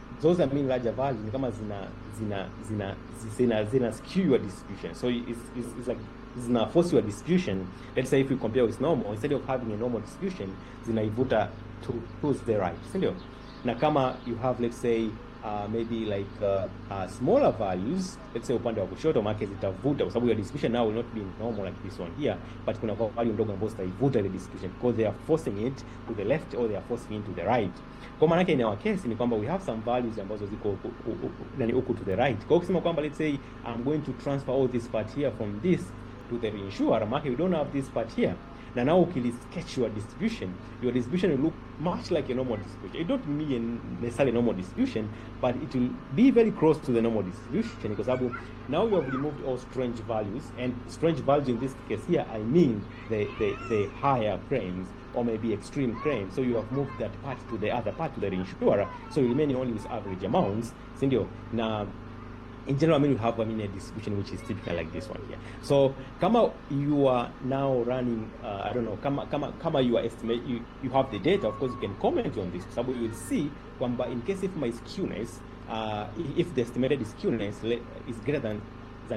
I mean larger values ni kama zina skew your distribution. So it's like zina force your distribution. Let's say if you compare with normal, instead of having a normal distribution, zinaivuta to the right, ndio. Na kama you have, let's say maybe like smaller values, let's say upande wa kushoto, maana zitavuta kwa sababu your distribution now will not be normal like this one here, but kuna value ndogo ambazo zitaivuta ile distribution because they are forcing it to the left or they are forcing it to the right. Kwa maana in our case ni kwamba we have some values ambazo ziko huku to the right. Kwa kusema kwamba let's say I'm going to transfer all this part here from this to the reinsurer, maana we don't have this part here. Now ukili sketch your distribution will look much like a normal distribution. It don't mean necessarily normal distribution, but it will be very close to the normal distribution because now you have removed all strange values, and strange values in this case here, I mean the higher claims or maybe extreme claims. So you have moved that part to the other part, to the reinsurer, so you remain only with average amounts, sindio? Now in general, I mean, you have a distribution which is typical like this one here. So, kama you are now running, I don't know, kama you are estimate, you have the data. Of course, you can comment on this. So you will see, in case if my skewness, if the estimated skewness is greater than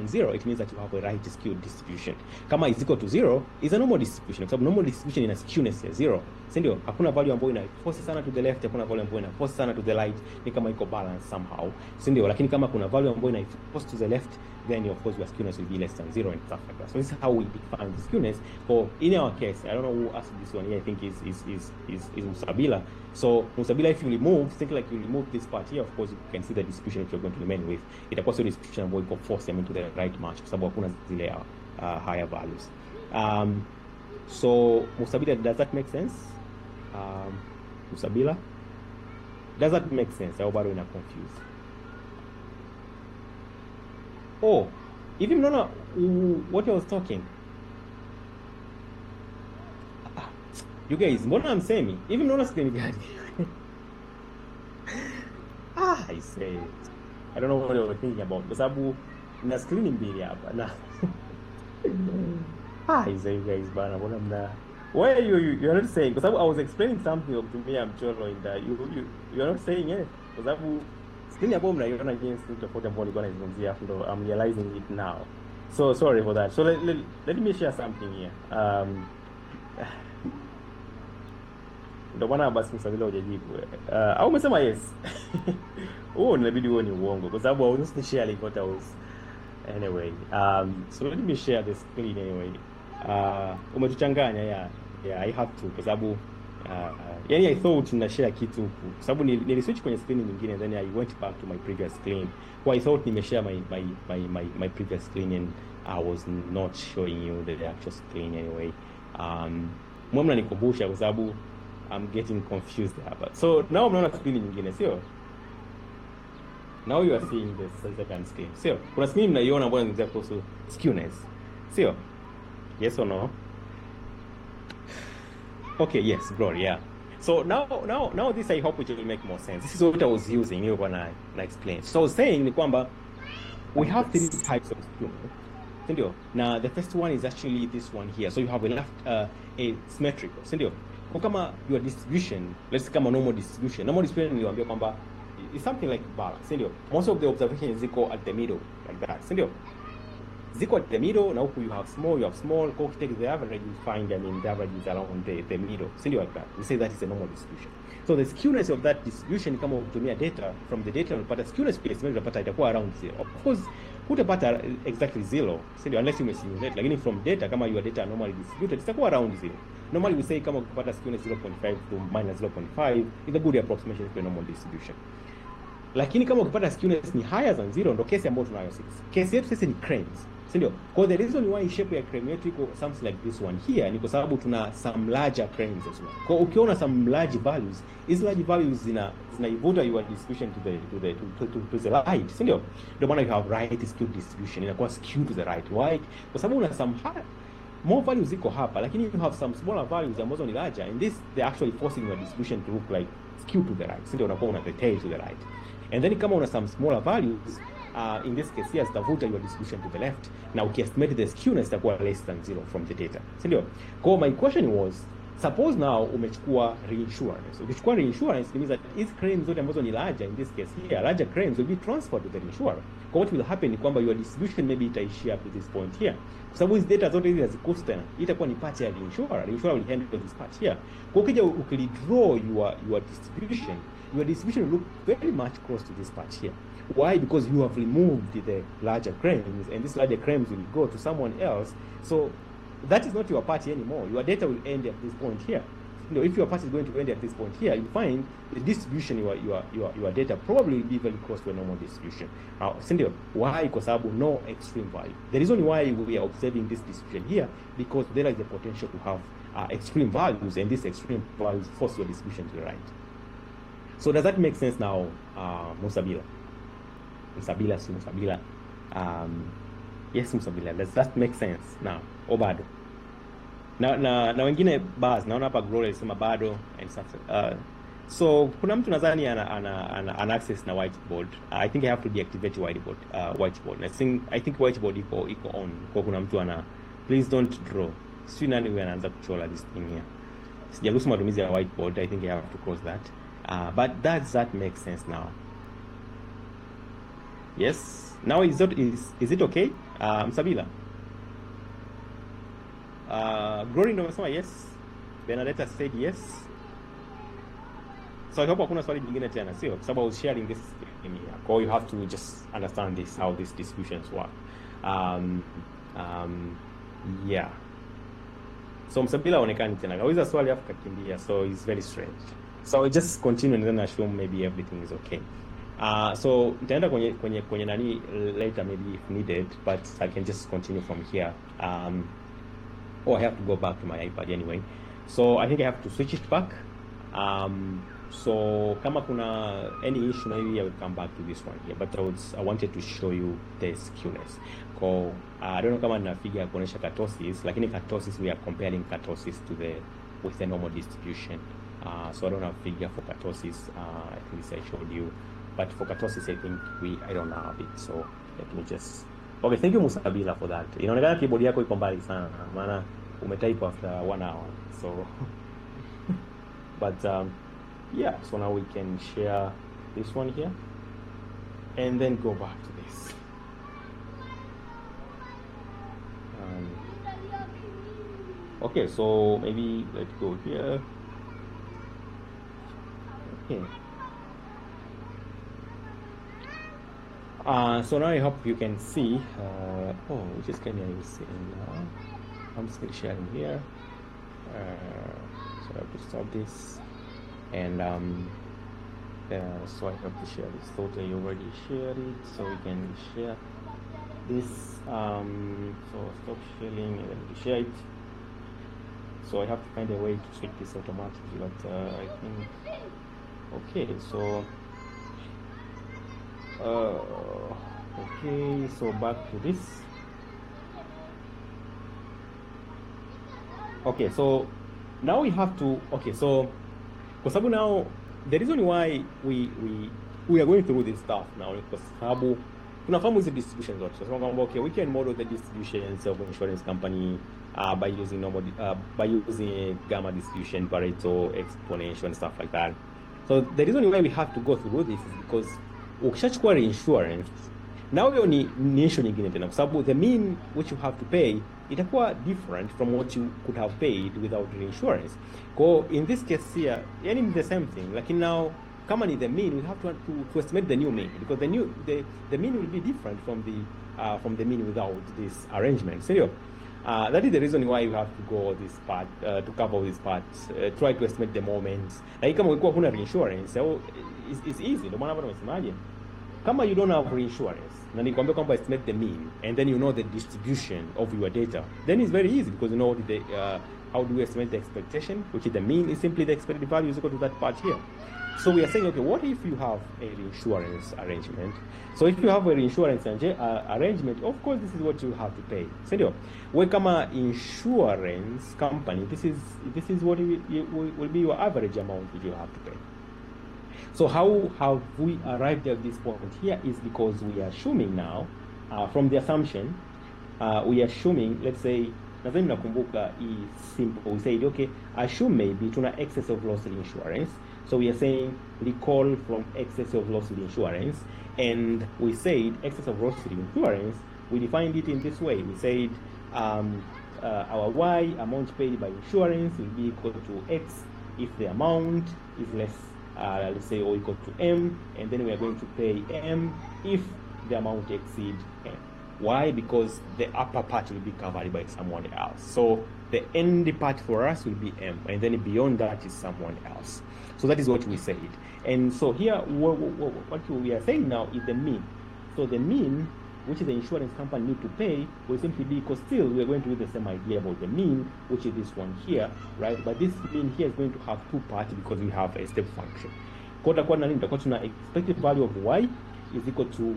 0, it means that you have a right skewed distribution. Kama is equal to 0 is a normal distribution. So normal distribution ina skewness ya 0. Sindio? Hakuna value ambayo ina force sana to the left, hakuna value ambayo ina force sana to the right, ni kama iko balance somehow. Sindio? Lakini kama kuna value ambayo ina force to the left, then of course your skewness will be less than 0 and stuff like that. So this is how we define the skewness. For in our case, I don't know who asked this one here, I think is Musabila. So Musabila, if you remove, think like you remove this part here, of course you can see the distribution which you're going to remain with. Itakuwa sio distribution ambayo iko force into the right match kwa sababu hakuna zile higher values. So Musabila, does that make sense? Musabila, does that make sense? Au bado ina confuse? Oh, hivi mnaona what I was talking? You guys, mbona hamsemi? Hivi mnaona screen gani? I say, I don't know what you're thinking about, kwa sababu na screen mbili hapa na I say guys bana, mbona mna why you're not saying, kwa sababu I was explaining something of kutumia mchoro in the you're not saying it, kwa sababu screen ambayo mnaiona jinsi tofauti ambayo nilikuwa naizungumzia, afu ndo I'm realizing it now. So sorry for that. So let me share something here. Ndo maana basi msabila hujajibu. Au umesema yes? Oh, inabidi huo ni uongo kwa sababu I was not sharing what I was anyway. So let me share the screen anyway. Umetuchanganya, yeah, I have to kwa sababu yani I thought na share kitu huku kwa sababu niliswitch kwenye screen nyingine, then I went back to my previous screen. Well, I thought nimeshare my previous screen and I was not showing you the actual screen anyway. Mwa mnanikumbusha kwa sababu I'm getting confused hapa. So now mnaona screen nyingine, sio? Now you are seeing the second screen. Sio? Kuna screen mnaiona ambayo inaelezea kuhusu skewness. Sio? Yes or no? Okay, yes, Glory, yeah. So now this I hope it will make more sense. This is what I was using when I explained. So I was saying ni kwamba we have three types of skewness. Sindio? Now the first one is actually this one here. So you have a symmetrical. Sindio? Kwa kama your distribution, let's say kama normal distribution. Normal distribution niliwaambia kwamba it's something like balance. Sindio? Most of the observations ziko at the middle like that. Sindio? Ziko at the middle, na huku you have small. Kwa ukitake the average, you find, the average is around the middle. Sindio like that? We say that is a normal distribution. So the skewness of that distribution, kama ukitumia data, from the data unapata skewness pia unapata itakuwa around 0. Of course, hutapata exactly 0, sindio, unless you simulate. Lakini from data, kama your data normally distributed, itakuwa around 0. Normally we say kama ukipata skewness 0.5 to minus 0.5 is a good approximation for a normal distribution. Lakini kama ukipata skewness ni higher than 0, ndo kesi ambayo tunayo sisi. Kesi yetu sisi ni cranes, sindio? Kwa the reason why shape ya crane yetu iko something like this one here ni kwa sababu tuna some larger cranes as well. Kwa ukiona some large values, these large values zinaivuta your distribution to the right, sindio? Ndio maana you have right skewed distribution, inakuwa skewed to the right. Why? Kwa sababu una some more values ziko hapa, lakini you have some smaller values ambazo ni larger, and this they actually forcing your distribution to look like skewed to the right, sindio? Unakuwa una the tail to the right. And then kama una some smaller values, in this case here zitavuta your distribution to the left. Now ukiestimate the skewness itakuwa less than 0 from the data, sindio? Kwa my question was, suppose now umechukua reinsurance. Ukichukua reinsurance, it means that these cranes zote ambazo ni larger, in this case here, larger cranes will be transferred to the reinsurer. Kwa what will happen ni kwamba your distribution maybe itaishia up to this point here. Kwa sababu hizi data zote hizi hazikosi tena, itakuwa ni part ya reinsurer. Reinsurer will handle this part here. Kwa ukija ukilidraw your distribution will look very much close to this part here. Why? Because you have removed the larger cranes, and these larger cranes will go to someone else. So that is not your party anymore. Your data will end at this point here. You know, if your party is going to end at this point here, you find the distribution your data probably will be very close to a normal distribution. Sindio, why? Kwa sababu no extreme value. The reason why we are observing this distribution here, because there is the potential to have extreme values, and these extreme values force your distribution to the right. So does that make sense now, Musabila? Musabila. Yes, Musabila. Does that make sense now? Or bado? Na wengine bars naona hapa Glory alisema bado and stuff. So kuna mtu nadhani ana access na whiteboard. I think I have to deactivate whiteboard. I think whiteboard iko on. Kwa kuna mtu please don't draw. Si nani huyu anaanza kuchora this thing here. Sijaruhusu matumizi ya whiteboard. I think I have to close that. But does that make sense now? Yes. Now is it okay? Msabila. Glory ndo amesema yes. Benedetta said yes. So I hope hakuna swali jingine tena, sio? Kwa sababu I was sharing this in here. So you have to just understand this, how these distributions work. Yeah. So Msabila haonekani tena. Kauliza swali afu kakimbia. So it's very strange. So I just continue and then assume maybe everything is okay. So nitaenda kwenye nani later maybe if needed, but I can just continue from here. Or I have to go back to my iPad anyway. So I think I have to switch it back. So kama kuna any issue maybe I will come back to this one here, but I wanted to show you the skewness. I don't know kama nina figure kuonesha kurtosis, lakini kurtosis we are comparing kurtosis with the normal distribution. So I don't have figure for kurtosis. At least I showed you but for kurtosis I think I don't have it, so let me just okay. Thank you Musabila for that. Inaonekana keyboard yako iko mbali sana, maana umetype after 1 hour, so but yeah, so now we can share this one here and then go back to this. Okay, so maybe let's go here. Okay. So now I hope you can see. Oh, just can you see now? I'm still sharing here. So I have to stop this, and so I have to share this. Thought I already shared it, so we can share this. So stop sharing and then we share it. So I have to find a way to check this automatically, but I think okay. So okay, so back to this. Okay, so now we have to so kwa sababu now the reason why we are going through this stuff now is kwa sababu tunafahamu hizi distributions zote. So kwamba okay, we can model the distributions of insurance company by using normal by using gamma distribution, Pareto, exponential and stuff like that. So the reason why we have to go through this is because ukishachukua reinsurance now hiyo ni issue nyingine tena, kwa sababu the mean which you have to pay itakuwa different from what you could have paid without reinsurance. Kwa in this case here, yani the same thing, lakini now kama ni the mean, we have to estimate the new mean, because the mean will be different from the mean without this arrangement. So that is the reason why you have to go this part to cover this part, try to estimate the moments. Like kama ulikuwa huna reinsurance, so it's easy. Ndio maana wanasemaje, kama you don't have reinsurance na nikwambia kwamba estimate the mean and then you know the distribution of your data, then it's very easy, because you know how do we estimate the expectation, which is the mean is simply the expected value is equal to that part here. So we are saying, okay, what if you have a reinsurance arrangement? So if you have a reinsurance arrangement, of course this is what you have to pay. So we kama insurance company, this is what will be your average amount that you have to pay. So how have we arrived at this point here is because we are assuming now, from the assumption, we are assuming, let's say, nadhani nakumbuka is simple. We said, okay, assume maybe tuna excess of loss insurance. So we are saying recall from excess of loss insurance, and we said excess of loss insurance, we defined it in this way. We said our Y amount paid by insurance will be equal to X if the amount is less, let's say, or equal to M, and then we are going to pay M if the amount exceeds M. Why? Because the upper part will be covered by someone else. So the end part for us will be M, and then beyond that is someone else. So that is what we said. And so here, what we are saying now is the mean. So the mean, which the insurance company need to pay, will simply be, because still we are going to do the same idea about the mean, which is this one here, right? But this mean here is going to have two parts because we have a step function. Kwa takuwa na nini? Takuwa tuna expected value of Y is equal to,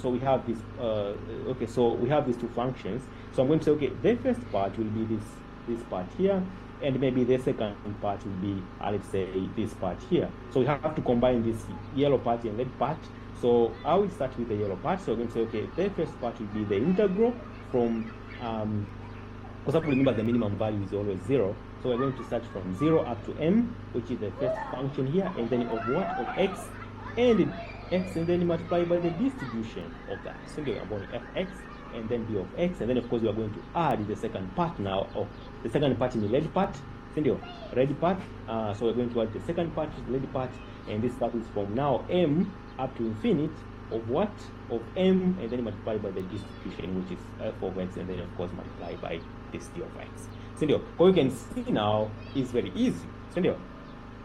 so we have this, okay, so we have these two functions. So I'm going to say, okay, the first part will be this part here, and maybe the second part will be, let's say, this part here. So we have to combine this yellow part and red part. So I will start with the yellow part. So I'm going to say, okay, the first part will be the integral from, because remember the minimum value is always 0. So we're going to start from 0 up to m, which is the first function here, and then of what? Of x, and then multiply by the distribution of that. So I'm going to fx, and then b of x, and then of course we are going to add the second part now of the second part in the red part. Red part. So we're going to add the second part, the red part, and this part is from now m up to infinite of what? Of m, and then multiply by the distribution, which is f of x, and then of course multiply by this d of x. So what you can see now is very easy. So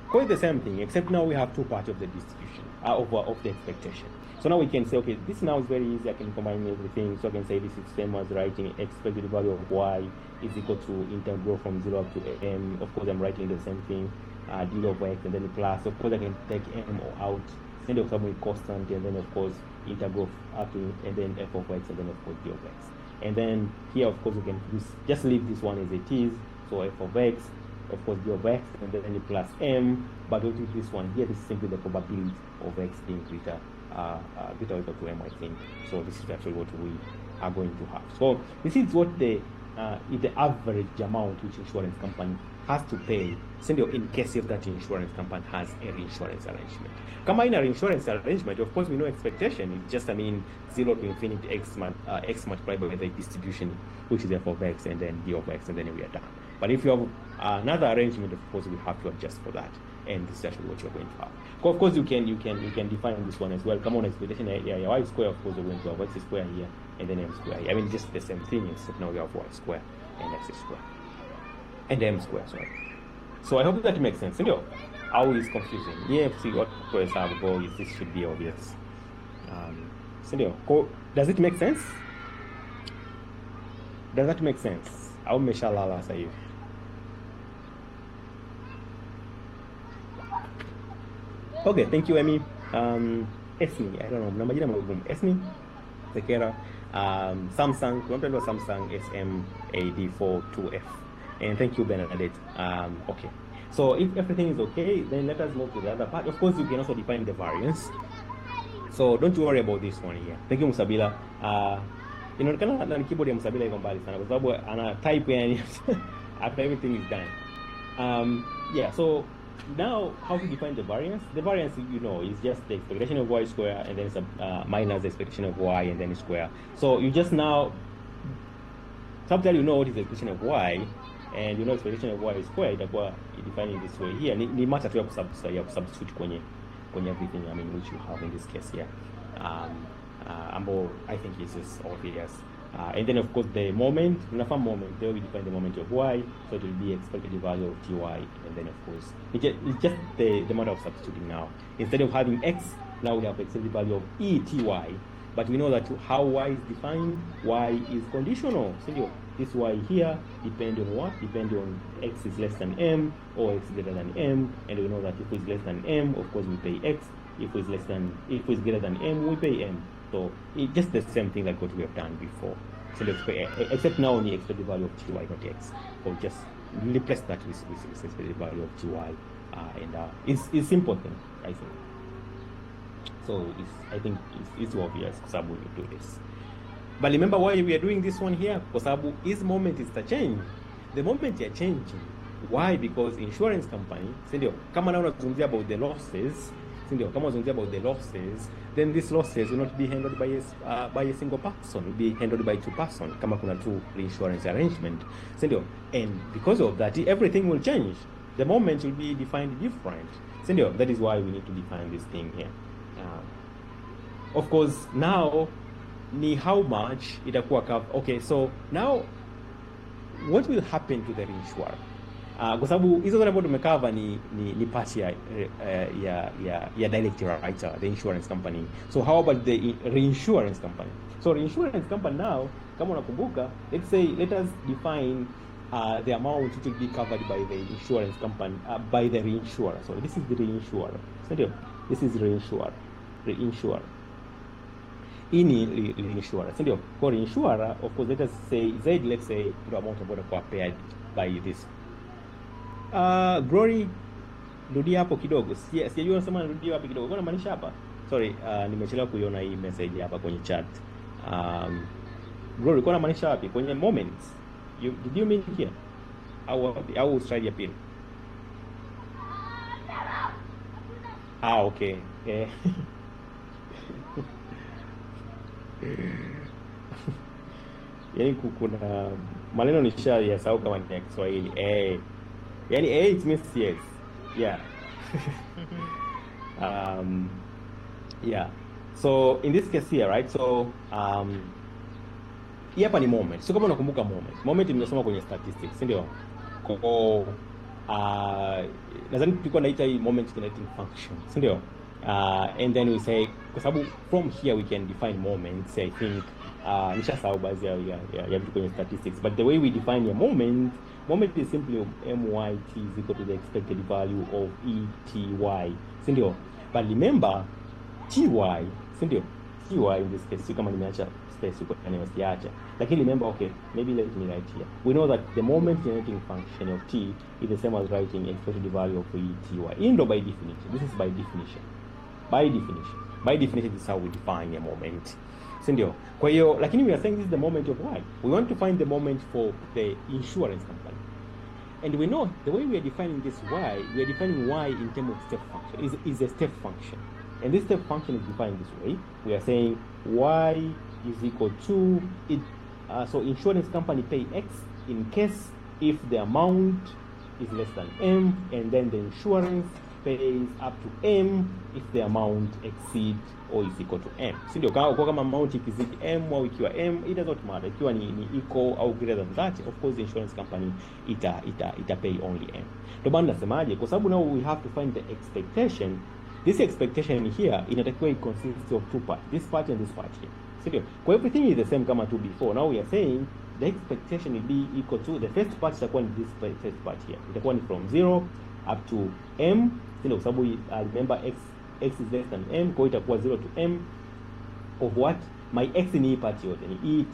quite the same thing, except now we have two parts of the distribution of the expectation. So now we can say, okay, this now is very easy. I can combine everything. So I can say this is same as writing expected value of y is equal to integral from 0 up to m. Of course, I'm writing the same thing, d of x, and then plus. Of course, I can take m or out, send of some constant, and then of course integral up to, and then f of x, and then of course d of x. And then here, of course, we can just leave this one as it is. So f of x, of course, d of x, and then you plus m, but what is this one here? This is simply the probability of x being greater greater or equal to m, I think. So this is actually what we are going to have. So this is what the average amount which insurance company has to pay, in case if that insurance company has a reinsurance arrangement. Kama ina reinsurance arrangement, of course, we know expectation is just, 0 to infinity x multiplied by the distribution, which is f of x, and then d of x, and then we are done. But if you have another arrangement, of course, we have to adjust for that, and this is actually what you're going to have. Of course, you can define this one as well. Come on, expectation y square, of course, we're going to have x square here, and then m square. Just the same thing, except now we have y square and x square and m square. Sorry. So I hope that makes sense. How is confusing? Yeah, see what progress I have go is this should be obvious. Does it make sense? Does that make sense? Au mmeshalala sasa hivi? Okay, thank you, Emmy. Esme, I don't know, mna majina magumu. Esme, Sekera, Samsung, tunampendwa Samsung SMAD42F. And thank you, Bernadette. Okay. So if everything is okay, then let us move to the other part. Of course, you can also define the variance. So don't worry about this one here. Thank you, Musabila. Inaonekana na keyboard ya Musabila iko mbali sana kwa sababu ana type yani after everything is done. Yeah, so now how to define the variance? The variance, is just the expectation of y square and then minus the expectation of y and then square. So you just now, sometimes you know what is the expectation of y, and expectation of y square itakuwa defined this way here. Ni matter tu ya kusubstitute kwenye everything which you have in this case here. I think is just obvious. And then of course the moment, moment, there we define the moment of y, so it will be expected value of ty, and then of course it's just the matter of substituting now. Instead of having x, now we have expected value of ety, but we know that how y is defined, y is conditional. So this y here depends on what? Depends on x is less than m or x greater than m, and we know that if it's less than m, of course we pay x. If it's greater than m, we pay m. So it's just the same thing like what we have done before. So let's pay, except now only expected value of ty, not x. So just replace that with expected value of ty, and it's simple thing, I think. So I think it's obvious kwa sababu we do this. But remember why we are doing this one here? Kwa sababu this moment is the change. The moment you're changing. Why? Because insurance company, kama na unazungumzia about the losses, kama unazungumzia about the losses, then these losses will not be handled by a single person, will be handled by two persons, kama kuna two reinsurance arrangement, and because of that, everything will change. The moment will be defined different, that is why we need to define this thing here. Of course, now, ni how much itakuwa cover. Okay, so now, what will happen to the reinsurer? Kwa sababu hizo zote ambazo tumecover ni part ya direct writer, the insurance company. So how about the reinsurance company? So reinsurance company now, kama unakumbuka, let us define the amount which will be covered by the insurance company, by the reinsurer. So this is the reinsurer. This is reinsurer. Ini reinsurer. For reinsurer, of course, let us say Z, let's say the amount of water paired by this. Glory, rudia hapo kidogo. Sijui unasema rudia hapo kidogo. Mbona maanisha hapa? Sorry, nimechelewa kuiona hii message hapa kwenye chat. Glory, kwa maanisha wapi? Kwenye moments. Did you mean here? Au Australia ya pili? Okay. Yaani kuna maneno nishayasahau kama ni ya Kiswahili. Yani it means yes. Yeah. Yeah. So in this case here, right? So hii hapa ni moment. So kama unakumbuka moment nimesoma kwenye statistics, ndio? Nadhani tulikuwa naita hii moment generating function, ndio? And then we say, kwa sababu from here we can define moments, I think. Nishasahau baadhi ya vitu kwenye statistics, but the way we define a moment is simply MYT is equal to the expected value of ETY, sindio? But remember, TY, sindio? tiwa in this case, kama nimeacha space huko yani wasiacha, lakini remember, okay, maybe let me write here. We know that the moment generating function of t is the same as writing expected value of e ty. Hii ndo by definition. This is by definition. By definition. By definition, this is how we define a moment. Si ndio? Kwa hiyo, lakini we are saying this is the moment of y. We want to find the moment for the insurance company. And we know the way we are defining this y, we are defining y in terms of step function. Is a step function. And this step function is defined this way. We are saying y is equal to it. So insurance company pay x in case if the amount is less than m, and then the insurance pays up to m if the amount exceeds or is equal to m. Si ndio? Kwa kama amount ikizidi m au ikiwa m, it does not matter. Ikiwa ni equal au greater than that, of course the insurance company ita pay only m. Ndio maana nasemaje, kwa sababu now we have to find the expectation. This expectation here inatakiwa consists of two parts, this part and this part here. Si ndio? Kwa everything is the same kama to before. Now we are saying the expectation will be equal to the first part itakuwa ni this first part here. Itakuwa ni from 0 up to m. Si ndio? Kwa sababu remember x is less than m, kwa hiyo itakuwa 0 to m of what? My x ni hii part yote ni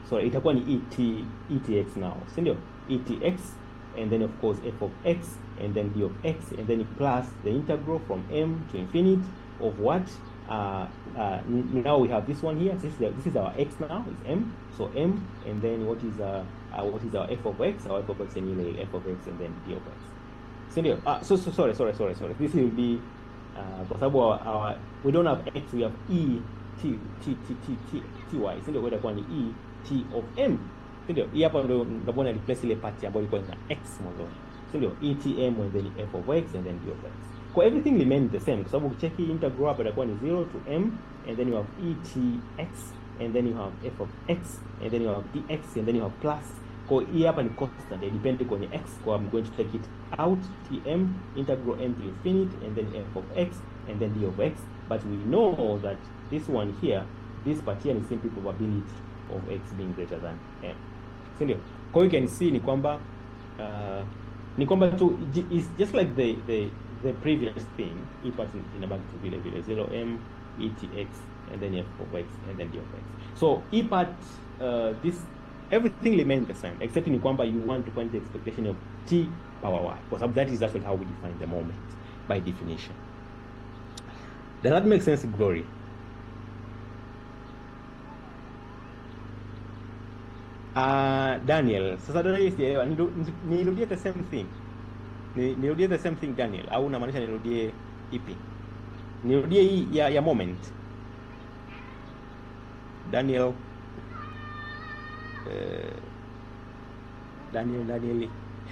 sorry, itakuwa ni etx now. Si ndio? etx, and then of course f of x, and then d of x, and then plus the integral from m to infinity of what? Now we have this one here. This is our x now, is m. So m, and then what is our f of x? Our f of x and f of x, and then d of x. Sindio? Sorry. This will be kwa sababu we don't have x, we have ty. Sindio? Kwa itakuwa ni t of m. Sindio? Hii hapa ndio ndabona replace ile part ambayo ilikuwa ina x mwanzo. Sindio? etm and then f of x and then d of x. Kwa everything remains the same. Kwa sababu ukicheki integral hapa itakuwa ni 0 to m, and then you have etx, and then you have f of x, and then you have dx, and then you have plus. Kwa hii hapa ni constant, depending on x. Kwa I'm going to take it out, tm integral m to infinity, and then f of x, and then d of x. But we know that this one here, this part here is simply probability of x being greater than m. Sindio? Kwa hiyo you can see ni kwamba tu is just like the previous thing. Hii part inabaki tu vile 0m etx, and then f of x, and then d of x. So hii part this everything remains the same, except ni kwamba you want to find the expectation of t power y, because that is actually how we define the moment by definition. Does that make sense, Glory? Daniel, sasa Daniel sijaelewa, nirudie the same thing. Nirudie the same thing Daniel, au unamaanisha nirudie ipi? Nirudie hii ya moment. Daniel,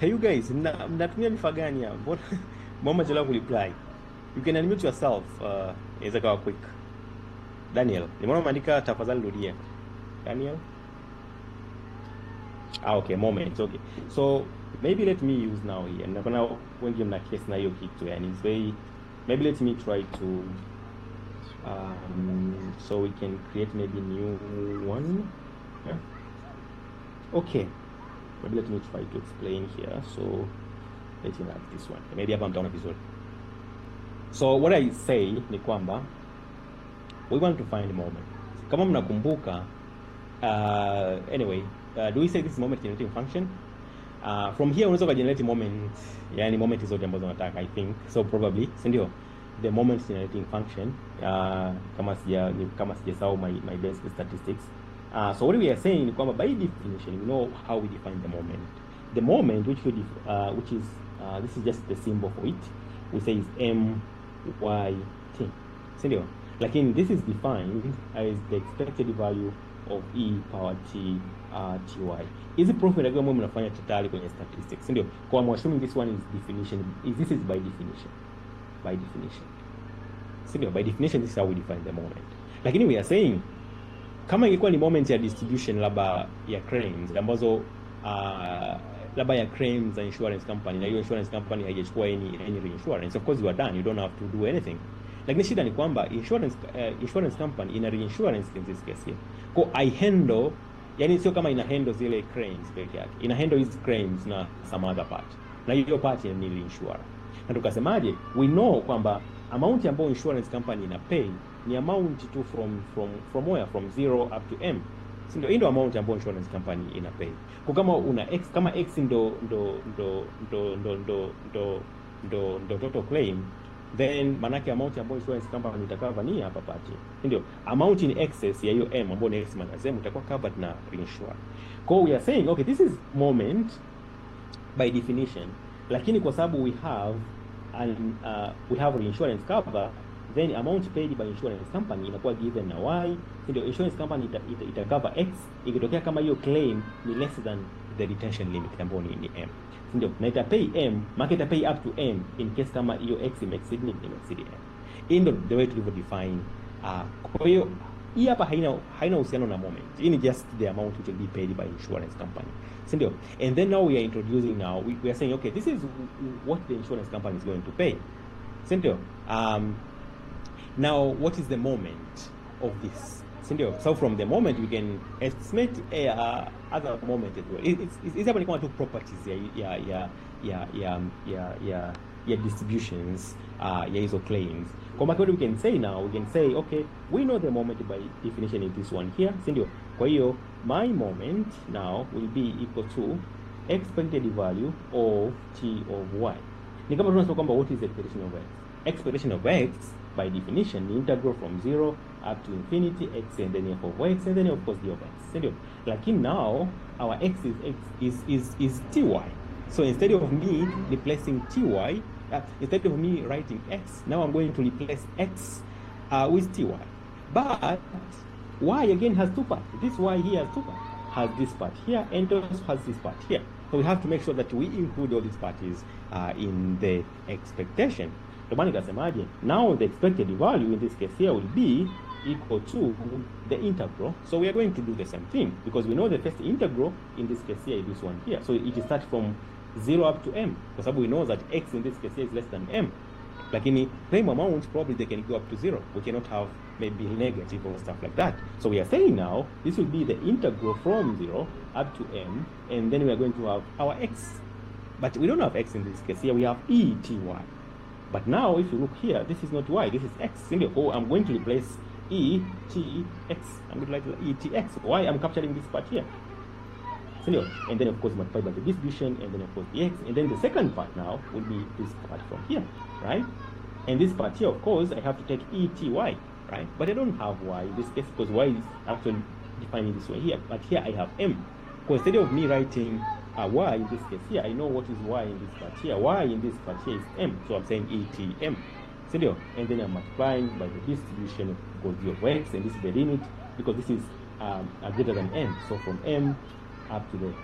hey you guys, mnatumia vifaa gani hapa? Mbona mama jela ku reply? You can unmute yourself, inaweza kawa quick. Daniel, nimeona umeandika tafadhali rudia. Daniel? Okay, moment. Okay. So maybe let me use now here. Na kuna wengi mna case na hiyo kitu, yani it's very, maybe let me try to so we can create maybe new one. Yeah. Okay, maybe let me try to explain here. So let me have this one. Maybe hapa mtaona vizuri. So what I say ni kwamba we want to find moment. Kama mnakumbuka, anyway, do we say this moment generating function? From here unaweza generate moment, yani moment zote ambazo unataka, I think. So probably, si ndio? The moment generating function, kama sijasahau my basic statistics. So what we are saying ni kwamba by definition we know how we define the moment. The moment which is this is just the symbol for it. We say is m y t. Si ndio? Lakini this is defined as the expected value of e power t ty. Hizi proof ndio kama mnafanya totally kwenye statistics, si ndio? Kwa I'm assuming this one is definition. This is by definition. By definition. Si ndio? By definition this is how we define the moment. Lakini we are saying kama ingekuwa ni moment ya distribution labda ya claims ambazo labda ya claims za insurance company, na hiyo insurance company haijachukua any reinsurance, of course you are done, you don't have to do anything. Lakini shida ni kwamba insurance company ina reinsurance in this case here. Kwa I handle, yani sio kama ina handle zile claims peke yake, ina handle hizi claims na some other part, na hiyo part ni reinsurer. Na tukasemaje, we know kwamba amount ambayo insurance company ina pay ni amount tu from where, from 0 up to m, si ndio? Ndio amount ambayo insurance company ina pay. Kwa kama una x, kama x ndo total claim, then manake amount ambayo insurance company itacover ni hapa pati, si ndio? Amount in excess ya hiyo m ambayo ni x minus m itakuwa covered na reinsurer. Kwa we are saying okay, this is moment by definition, lakini kwa sababu we have reinsurance cover, then amount paid by insurance company inakuwa given na y, ndio insurance company ita cover x ikitokea kama hiyo claim ni less than the retention limit ambayo ni m, ndio, na ita pay m, maana ita pay up to m in case kama hiyo x exceed m. Hii ndio the way to define. Kwa hiyo hii hapa haina uhusiano na moment. Hii ni just the amount which will be paid by insurance company. Sindio? And then now we are introducing we are saying okay, this is what the insurance company is going to pay. Sindio? Now what is the moment of this? Sindio? So from the moment we can estimate other moment as well. It's hapa ni kama tu properties ya distributions ya hizo claims. Kwa maana we can say okay, we know the moment by definition is this one here, si ndio? Kwa hiyo my moment now will be equal to expected value of t of y. Ni kama tunasema kwamba what is the expectation of x? Expectation of x by definition ni integral from 0 up to infinity x and then f of x and then of course d of x, si ndio? Lakini now our x is ty. So instead of me replacing ty, instead of me writing x, now I'm going to replace x with ty. But y again has two parts. This y here has two parts. Has this part here and also has this part here. So we have to make sure that we include all these parties in the expectation. Now the expected value in this case here will be equal to the integral. So we are going to do the same thing because we know the first integral in this case here is this one here. So it starts from 0 up to m, because we know that x in this case here is less than m. Lakini claim amounts probably they can go up to 0. We cannot have maybe negative or stuff like that. So we are saying now this will be the integral from 0 up to m, and then we are going to have our x. But we don't have x in this case here. We have ety. But now if you look here, this is not y, this is x. Oh, I'm going to replace etx. I'm going to write etx. Why? I'm capturing this part here. And then of course multiplied by the distribution, and then of course the x, and then the second part now will be this part from here, right? And this part here, of course, I have to take ety, right? But I don't have y in this case because y is actually defining this way here. But here I have m. Because instead of me writing y in this case here, I know what is y in this part here. Y in this part here is m, so I'm saying etm. And then I'm multiplying by the distribution of d of x, and this is the limit because this is greater than m. So from m up to the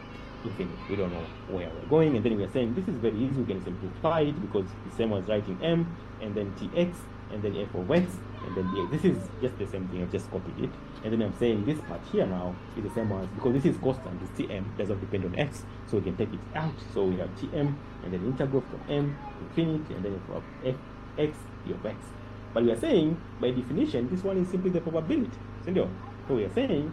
infinity. We don't know where we're going, and then we are saying this is very easy. We can simplify it because the same as writing m and then tx and then f of x and then dx. This is just the same thing. I've just copied it, and then I'm saying this part here now is the same as, because this is constant, this tm doesn't depend on x, so we can take it out. So we have tm and then integral from m to infinity and then f of x d of x. But we are saying by definition this one is simply the probability. So we are saying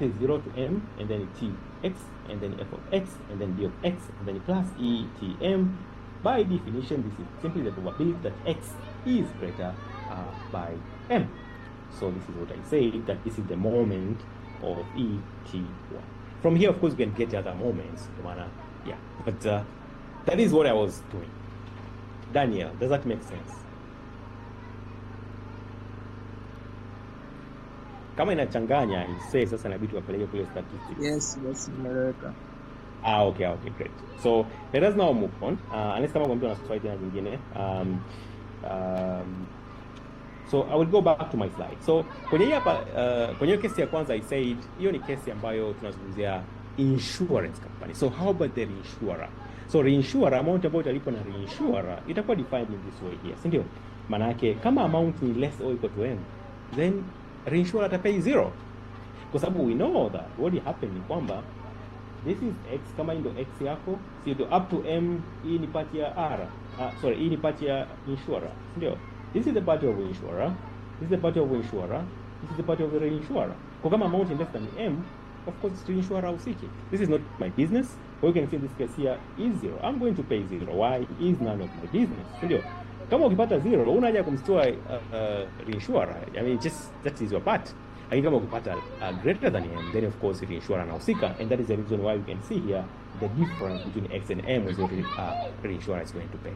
is 0 to m and then tx and then f of x and then d of x and then plus etm. By definition, this is simply the probability that x is greater by m. So this is what I say, that this is the moment of ety. From here, of course, we can get other moments. Yeah, but that is what I was doing. Daniel, does that make sense? Kama inachanganya isee, sasa inabidi wapeleke kule statistics. Yes, nimeleweka. Okay, great. So let us now move on. Unless kama mtu ana swali tena nyingine. So I will go back to my slide. So kwenye hapa kwenye kesi ya kwanza I said hiyo ni kesi ambayo tunazungumzia insurance company. So how about the reinsurer? So reinsurer, amount ambayo italipwa na reinsurer itakuwa defined in this way here, si ndio? Maana yake kama amount ni less or equal to m, then reinsurer atapay 0. Kwa sababu we know that what will happen ni kwamba this is x, kama ndio x yako, si ndio, up to m, hii ni part ya r. Hii ni part ya insurer, ndio. This is the part of insurer, this is the part of insurer, this is the part of the reinsurer. Kwa kama amount is less than m, of course reinsurer usiki. This is not my business. Or you can see this case here is 0. I'm going to pay 0. Why? It is none of my business, ndio. kama ukipata zero una haja kumstore reinsurer. I mean just that is your part. Lakini kama ukipata greater than m, then of course reinsurer anahusika, and that is the reason why you can see here the difference between x and m is what reinsurer is going to pay.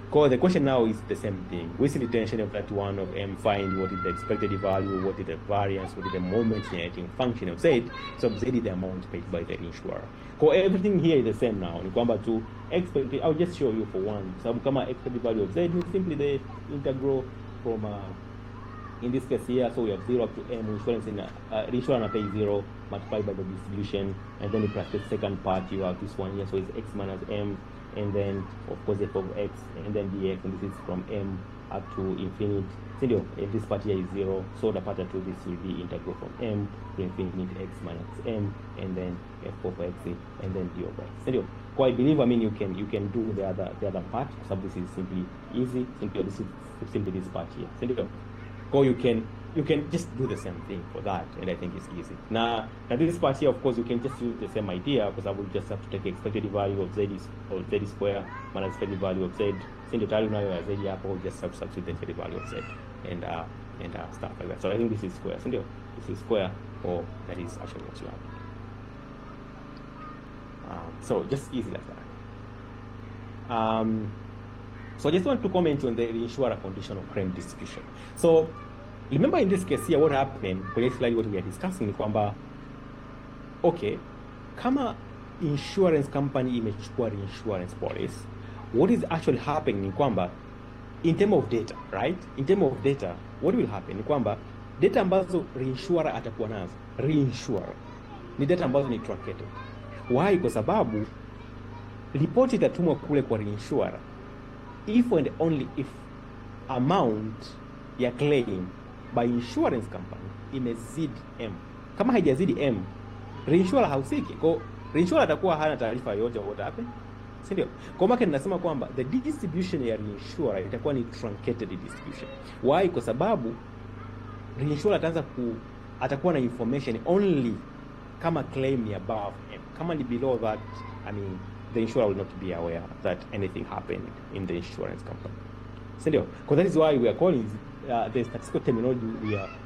Because the question now is the same thing. With retention of that one of m, find what is the expected value, what is the variance, what is the moment generating function of z. So z is the amount paid by the reinsurer. So everything here is the same now. Ni kwamba to expect, I'll just show you for one. Sababu kama expected value of z is simply the integral from in this case here, so we have 0 up to m, insurance in reinsurer pay 0 multiplied by the distribution, and then you plus the second part, you have this one here, so it's x minus m, and then of course f of x, and then dx, and this is from m up to infinite. So this part here is 0, so the part 2, this will be integral from m to infinite x minus m, and then f of x, and then d of x. So I believe, I mean, you can do the other part. So this is simply easy. This is simply this part here. Or you can just do the same thing for that, and I think it's easy. Now this part here, of course, you can just use the same idea, because I will just have to take the expected value of z square minus expected value of z. Since the now as z hapo, we'll just substitute the expected value of z and stuff like that. So I think this is square. This is square, or that is actually what you have. So just easy like that. So I just want to comment on the reinsurer conditional claim distribution. So remember in this case here, what happened kwenye slide, what we are discussing ni kwamba okay, kama insurance company imechukua reinsurance policy, what is actually happening ni kwamba in term of data, right? In term of data, what will happen ni kwamba data ambazo reinsurer atakuwa nazo, reinsurer ni data ambazo ni truncated. Why? Kwa sababu report itatumwa kule kwa reinsurer if and only if amount ya claim by insurance company imezidi m. Kama haijazidi m, reinsurer hausiki. Kwa reinsurer atakuwa hana taarifa yoyote what happened. Si ndio? Kwa maana ninasema kwamba the distribution ya reinsurer itakuwa ni truncated distribution. Why? Kwa sababu reinsurer atakuwa na information only kama claim ni above m. Kama ni below that, I mean, the insurer will not be aware that anything happened in the insurance company. Because that is why we are calling the statistical terminology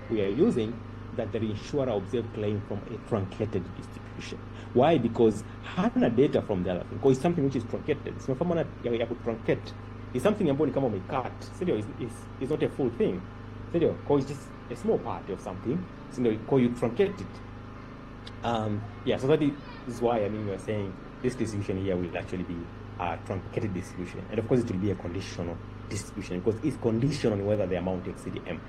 we are using, that the insurer observed claim from a truncated distribution. Why? Because hana data from the other thing. Because it's something which is truncated. It's not truncate. It's something ambayo ni kama umecut. It's not a full thing. Because it's just a small part of something. Because you truncate it. Yeah, so that is why, I mean, we are saying this distribution here will actually be a truncated distribution, and of course it will be a conditional distribution, because it's conditional on whether the amount exceeds m.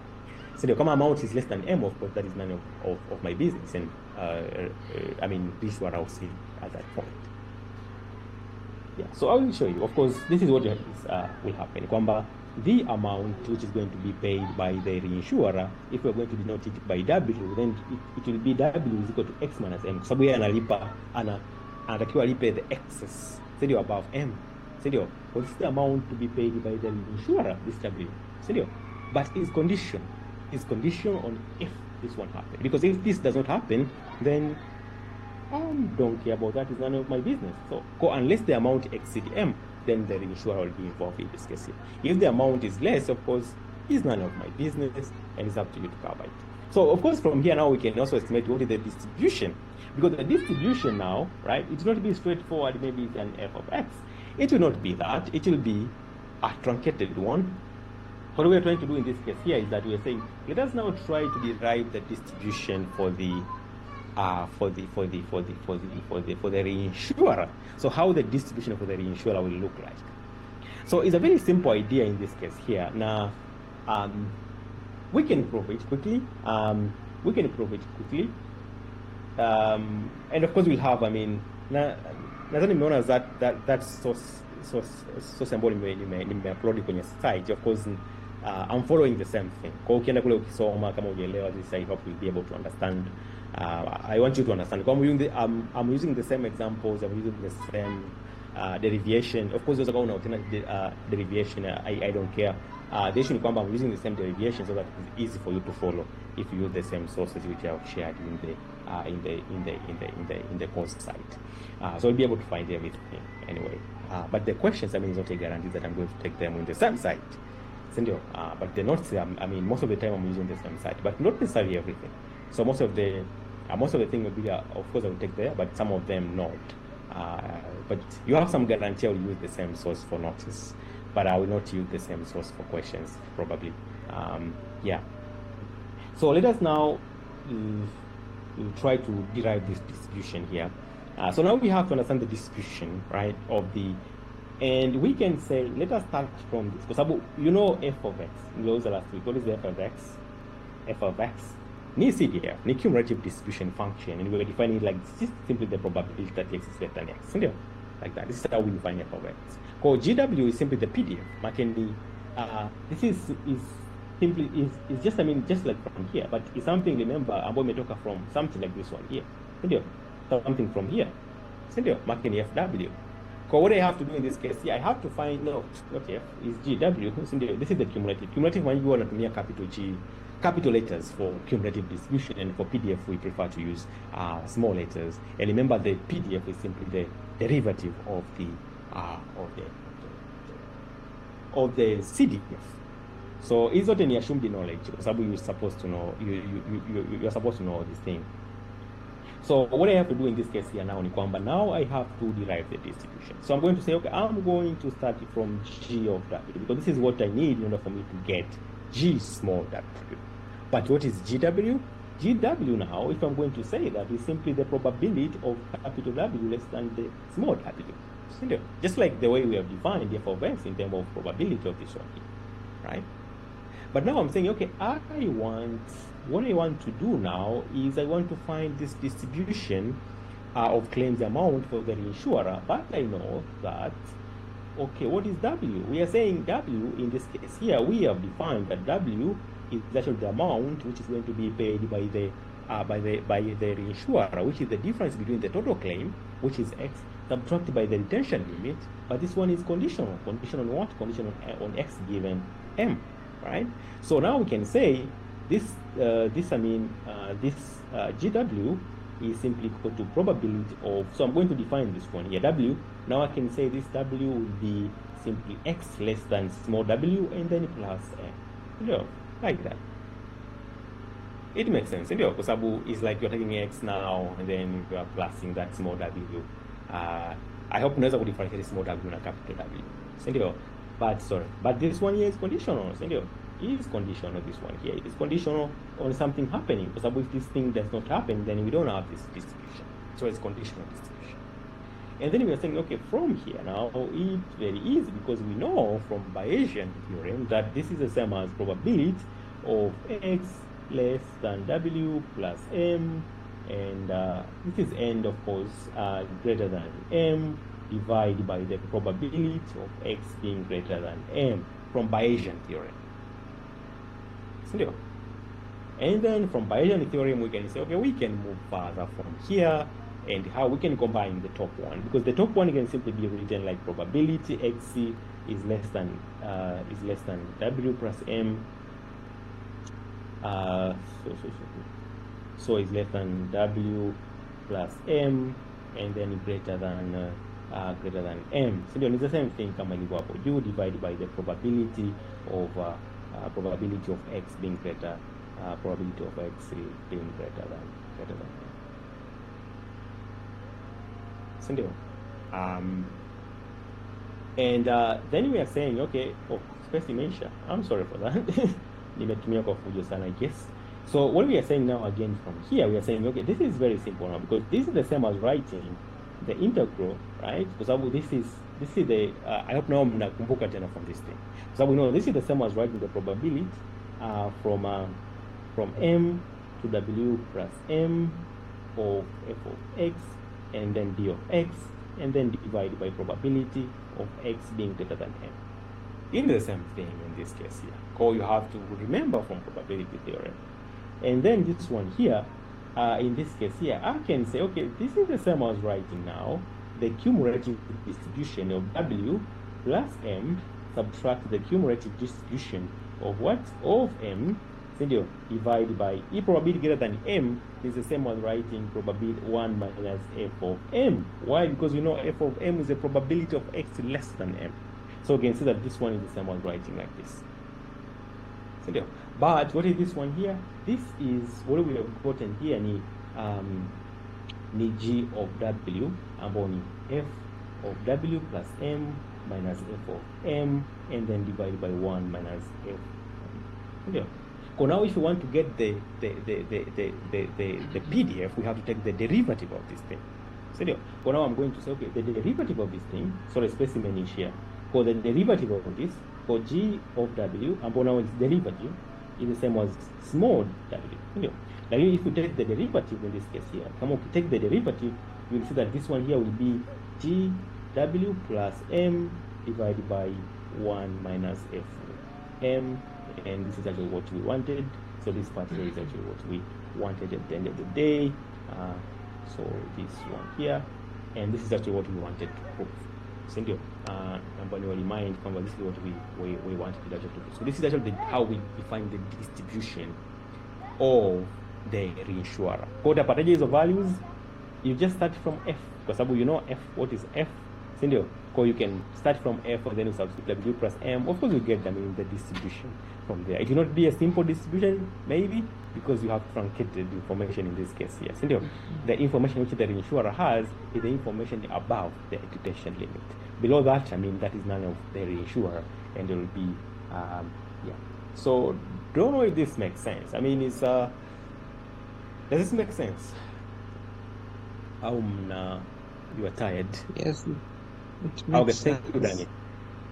So kama amount is less than m, of course that is none of my business, and I mean, this one I'll see at that point. Yeah, so I will show you. Of course, this is what will happen. Kwamba the amount which is going to be paid by the reinsurer, if we're going to denote it by W, then it will be W is equal to x minus m. Kwa sababu yeye anatakiwa alipe the excess, above m. What is the amount to be paid by the insurer, this W? But it's condition on if this one happens. Because if this does not happen, then I don't care about that. It's none of my business. So unless the amount exceeds m, then the insurer will be involved in this case here. If the amount is less, of course, it's none of my business, and it's up to you to cover it. So of course, from here now we can also estimate what is the distribution. Because the distribution now, right, it will not be straightforward, maybe it's an f of x. It will not be that. It will be a truncated one. What we are trying to do in this case here is that we are saying, let us now try to derive the distribution for the reinsurer. So how the distribution for the reinsurer will look like. So it's a very simple idea in this case here. Now, we can prove it quickly. And of course we'll have, I mean, nadhani nimeona that source ambayo nimeupload kwenye site. Of course, I'm following the same thing. Kwa ukienda kule ukisoma kama unaelewa this, I hope you'll be able to understand. I want you to understand. I'm using the same examples. I'm using the same derivation. Of course, there's a alternate derivation. I don't care. The issue is that I'm using the same derivation so that it's easy for you to follow if you use the same sources which I have shared in the course site. So you'll be able to find everything anyway. But the questions, I mean, it's not a guarantee that I'm going to take them on the same site. But the notes, I mean, most of the time I'm using the same site, but not necessarily everything. So most of the thing will be, of course, I will take there, but some of them not. But you have some guarantee I will use the same source for notice, but I will not use the same source for questions, probably. Yeah. So let us now try to derive this distribution here. So now we have to understand the distribution, right, of the, and we can say, let us start from this, because you know f of x, those are last week. What is the f of x? F of x ni CDF, ni cumulative distribution function, and we're defining it like this is simply the probability that x is greater than x, like that. This is how we define f of x. Because GW is simply the PDF. This is simply is just, I mean, just like from here, but it's something, remember, ambao imetoka from something like this one here, something from here, marking FW. So what I have to do in this case here, I have to find, no, not F, is GW, this is the cumulative. Cumulative when you want to use capital G, capital letters for cumulative distribution, and for PDF we prefer to use small letters. And remember, the PDF is simply the derivative of the CDF. So it's not any assumed knowledge, because you're supposed to know, you're supposed to know all these things. So what I have to do in this case here now, now I have to derive the distribution. So I'm going to say, okay, I'm going to start from G of W, because this is what I need in order for me to get G small w. But what is GW? GW now, if I'm going to say that, is simply the probability of capital W less than the small w. Just like the way we have defined f of x in terms of probability of this one here, right? But now I'm saying, okay, what I want to do now is I want to find this distribution of claims amount for the reinsurer, but I know that, okay, what is W? We are saying W, in this case here, we have defined that W is actually the amount which is going to be paid by the reinsurer, which is the difference between the total claim, which is X, subtracted by the retention limit. But this one is conditional. Conditional on what? Conditional on X given M, right? So now we can say this GW is simply equal to probability of, so I'm going to define this one here, W. Now I can say this W will be simply X less than small w, and then plus M. Like that. It makes sense, because is like you're taking X now, and then you are plusing that small w. I hope unaweza kudifferentiate small w na capital W. But this one here is conditional, is conditional. This one here, it is conditional on something happening, because if this thing does not happen, then we don't have this distribution. So it's conditional distribution. And then we are saying, okay, from here now, it's very easy, because we know from Bayesian theorem that this is the same as probability of X less than W plus M, and this is N, of course, greater than M, divided by the probability of X being greater than M, from Bayesian theorem. And then from Bayesian theorem, we can say, okay, we can move further from here, and how we can combine the top one, because the top one can simply be written like probability XC is less than W plus M. So it's less than W plus M, and then greater than M. So it's the same thing. Kama ilivyo hapo juu, divided by the probability of X being greater, probability of X being greater than M. And then we are saying, okay, space dimension. I'm sorry for that. Nimetumia kwa fujo sana, I guess. So what we are saying now, again from here, we are saying, okay, this is very simple now, because this is the same as writing the integral, right? Because this is the I hope now mnakumbuka tena from this thing. So we know this is the same as writing the probability from M to W plus M of f of X, and then D of X, and then divided by probability of X being greater than M. In the same thing in this case here, because you have to remember from probability theorem. And then this one here, in this case here, I can say, okay, this is the same as writing now the cumulative distribution of W plus M, subtract the cumulative distribution of what? Of M, divided by E probability greater than M is the same as writing probability 1 minus F of M. Why? Because we know F of M is the probability of X less than M. So you can see that this one is the same as writing like this. Sindio? But what is this one here? This is what we have gotten here ni G of W ambao ni F of W plus M minus F of M and then divided by 1 minus F. Sindio? So now if you want to get the PDF, we have to take the derivative of this thing. So now I'm going to say, okay, the derivative of this thing, so the specimen is here. For the derivative of this, for G of W, and now its derivative is the same as small w. Now if you take the derivative in this case here, come on, take the derivative, you will see that this one here will be G W plus M divided by 1 minus F M, and this is actually what we wanted. So this part here is actually what we wanted at the end of the day. So this one here, and this is actually what we wanted to prove. Sindio, number you remind this is what we wanted to do. So this is actually how we define the distribution of the reinsurer. Kwa utapataje hizo values? You just start from F, kwa sababu you know F, what is F? Sindio, so you can start from F and then you substitute W plus M. Of course you get them in the distribution from there. It will not be a simple distribution, maybe, because you have truncated information in this case here. Sindio, the information which the reinsurer has is the information above the accreditation limit. Below that, I mean, that is none of the reinsurer, and it will be, yeah. So, don't know if this makes sense. I mean, it's, does this make sense? You are tired. Yes, it Okay, makes thank you, sense. Daniel.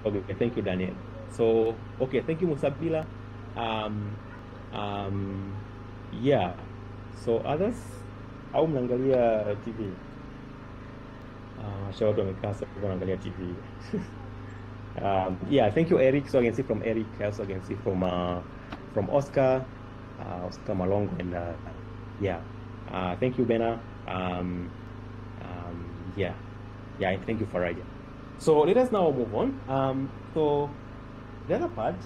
Okay, thank you, Daniel. So, okay, thank you, Musabila. Yeah. So, others, au mnaangalia TV? Watu wamekaa sasa wanaangalia TV. Yeah, thank you, Eric. So I can see from Eric, I also can see from Oscar, Oscar Malongo, and yeah, thank you, Bena. Yeah, and thank you, Faraja. So let us now move on. So the other part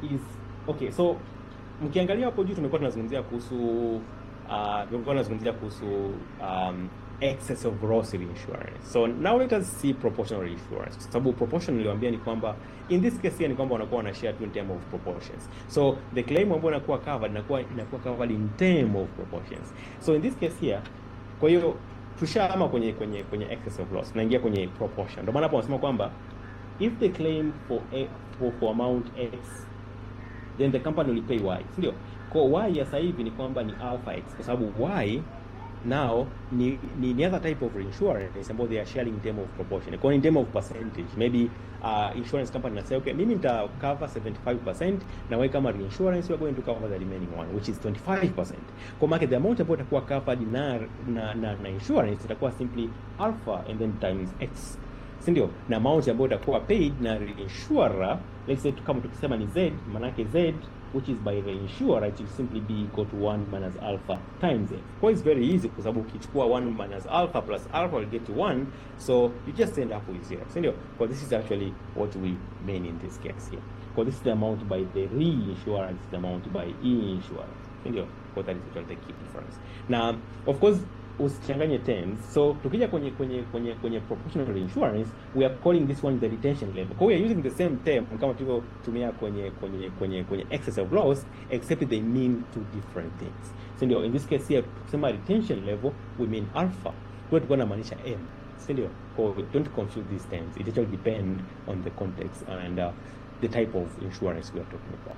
is okay. So mkiangalia hapo juu tumekuwa tunazungumzia kuhusu excess of loss reinsurance. So now let us see proportional reinsurance. Sababu proportional niliwaambia ni kwamba in this case here ni kwamba wanakuwa wana share in terms of proportions. So the claim ambayo inakuwa covered inakuwa covered in terms of proportions. So in this case here, kwa hiyo tushama kwenye excess of loss, tunaingia kwenye proportion. Ndio maana hapo wanasema kwamba if the claim for amount X, then the company will pay Y. Ndio. Kwa Y ya sasa hivi ni kwamba ni alpha X, kwa sababu Y now ni other type of insurance ambayo they are sharing in terms of proportion. Kwa in terms of percentage, maybe insurance company na say okay, mimi nita cover 75% na wewe kama reinsurance you are going to cover the remaining one, which is 25%. Kwa maana the amount ambayo itakuwa covered na insurance itakuwa simply alpha and then times X. Si ndio? Na amount ambayo itakuwa paid na reinsurer, let's say kama tukisema ni Z, maana yake Z which is by the insurer, it will simply be equal to 1 minus alpha times it. Well, it's very easy kwa sababu ukichukua 1 minus alpha plus alpha will get to 1, so you just end up with 0. So well, this is actually what we mean in this case here. Well, this is the amount by the reinsurance, the amount by insurance. Well, that is actually the key difference. Now, of course, usichanganye terms. So tukija kwenye proportional reinsurance, we are calling this one the retention level. So we are using the same term kama tulivyotumia kwenye excess of loss, except they mean two different things. So in this case here, kusema retention level, we mean alpha. Kwa tuko namaanisha M. So don't confuse these terms. It actually depend on the context and the type of insurance we are talking about.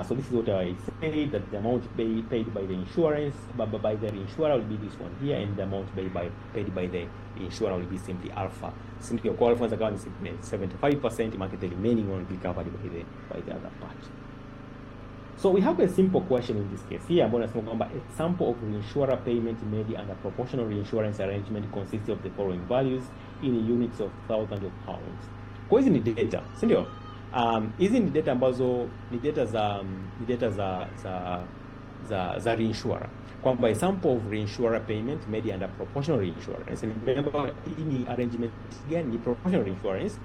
So this is what I say, that the amount paid by the insurance, by the insurer will be this one here, and the amount paid by the insurer will be simply alpha. Simply your alpha is account 75%, market the remaining one will be covered by the other part. So we have a simple question in this case here. I'm going to say a sample of reinsurer payment made under proportional reinsurance arrangement consists of the following values in units of thousands of pounds. Kwa hizi ni data, si ndio? Hizi ni data ambazo ni data za reinsurer, kwamba a sample of reinsurer payment made under proportional reinsurance. And remember, hii arrangement again ni proportional reinsurance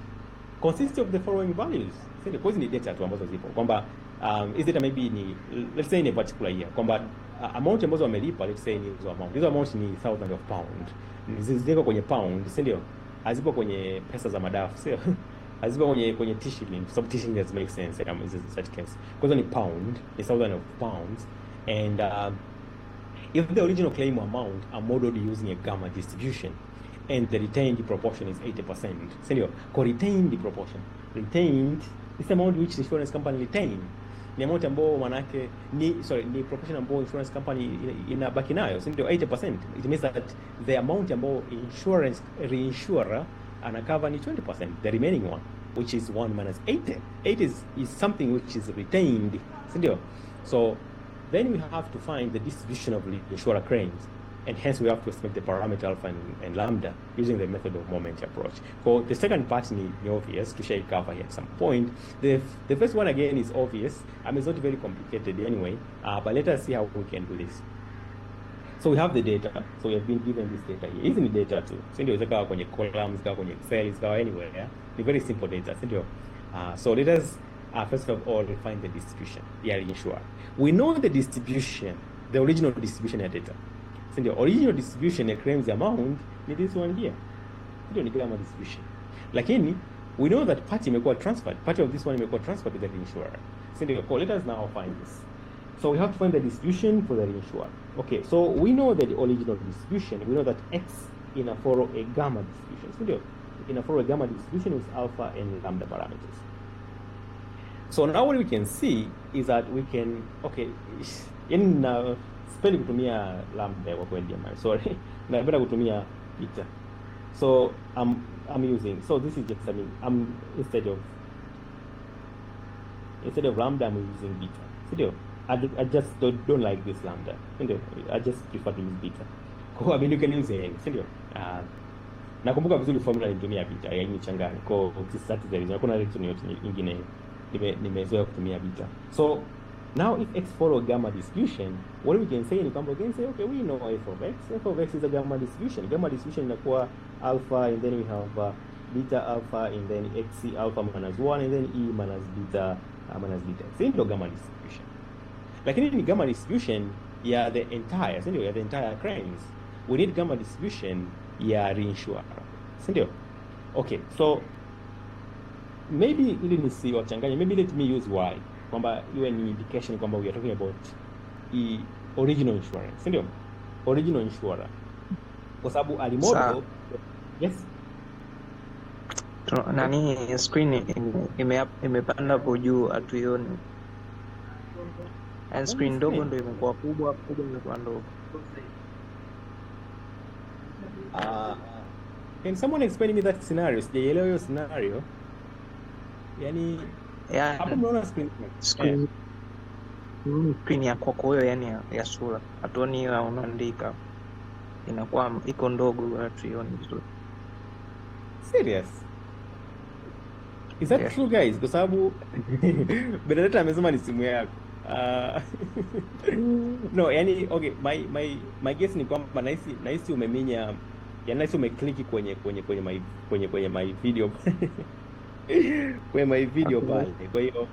consists of the following values. Sasa hizi ni data tu ambazo zipo kwamba hizi data maybe ni, let's say in a particular year, kwamba amount ambazo wamelipa, let's say ni hizo amount. Hizo amount ni thousands of pound. Ziko kwenye pound, si ndio? Hazipo kwenye pesa za madafu, sio? hazipo kwenye T shilling, kwa sababu T shilling doesn't make sense in such case. Kwa hiyo ni pound, ni 1000 of pounds, and if the original claim amount are modeled using a gamma distribution and the retained proportion is 80%, sindio? Kwa retained proportion, retained is the amount which the insurance company retain, ni amount ambao manake ni proportion ambao insurance company inabaki nayo, sindio? 80%. It means that the amount ambao reinsurer anacover ni 20%, the remaining one, which is 1 minus 80. 80 is something which is retained, sindio? So then we have to find the distribution of insurer claims, and hence we have to estimate the parameter alpha and lambda using the method of moment approach. For the second part is obvious to share cover here at some point. The first one again is obvious. I mean, it's not very complicated anyway, but let us see how we can do this. So we have the data. So we have been given this data here. Hizi ni data tu, si ndio? Zikawa kwenye columns, zikawa kwenye Excel, zikawa anywhere. Yeah? Ni very simple data, si ndio? So let us first of all find the distribution. Yeah, insure. We know the distribution, the original distribution ya data. So the original distribution ya claims amount ni this one here. Ndio ni gamma distribution. Lakini we know that part imekuwa transferred. Part of this one imekuwa transferred to the insurer. So let us now find this. So we have to find the distribution for the insurer. Okay, so we know that the original distribution, we know that X ina follow a gamma distribution. So ndio ina follow a gamma distribution with alpha and lambda parameters. So now what we can see is that we can, okay, in sipendi kutumia lambda kwa kweli jamani, sorry. Napenda kutumia beta. So I'm using, so this is just, I mean, instead of lambda, I'm using beta. So I just don't like this lambda. I just prefer to use beta. Kwa I mean, you can use any, sindio? Nakumbuka vizuri formula nilitumia beta, hainichanganya. Kwa sisati zile, hakuna reason yote nyingine nimezoea kutumia beta. So now if X follow gamma distribution, what we can say ni kwamba we can say, okay, we know f of X. F of X is a gamma distribution. Gamma distribution inakuwa alpha, and then we have beta alpha, and then XC alpha minus 1, and then E minus beta minus beta. Same ndio gamma distribution. Lakini ni gamma distribution ya the entire, sindio? Ya the entire claims. We need gamma distribution ya reinsurer, sindio? Okay, so maybe ili nisiwachanganye, maybe let me use Y kwamba iwe ni indication kwamba we are talking about the original insurance, sindio? Original insurer, kwa sababu alimodel. Yes, nani screen imepanda hapo juu, atuioni. And screen ndogo ndio imekuwa kubwa imekuwa ndogo. Can someone explain me that scenario? Sijaelewa hiyo scenario. Yani hapo mnaona screen ya kwako hiyo, yani ya sura. Hatuoni hiyo unaandika. Inakuwa iko ndogo, hatuioni vizuri. Serious? Is that true guys? Kwa sababu Benedetta amesema ni simu yako. No, yani okay, my guess ni kwamba naisi umeminya, yani naisi umeclick kwenye my video kwenye my video pale. Kwa hiyo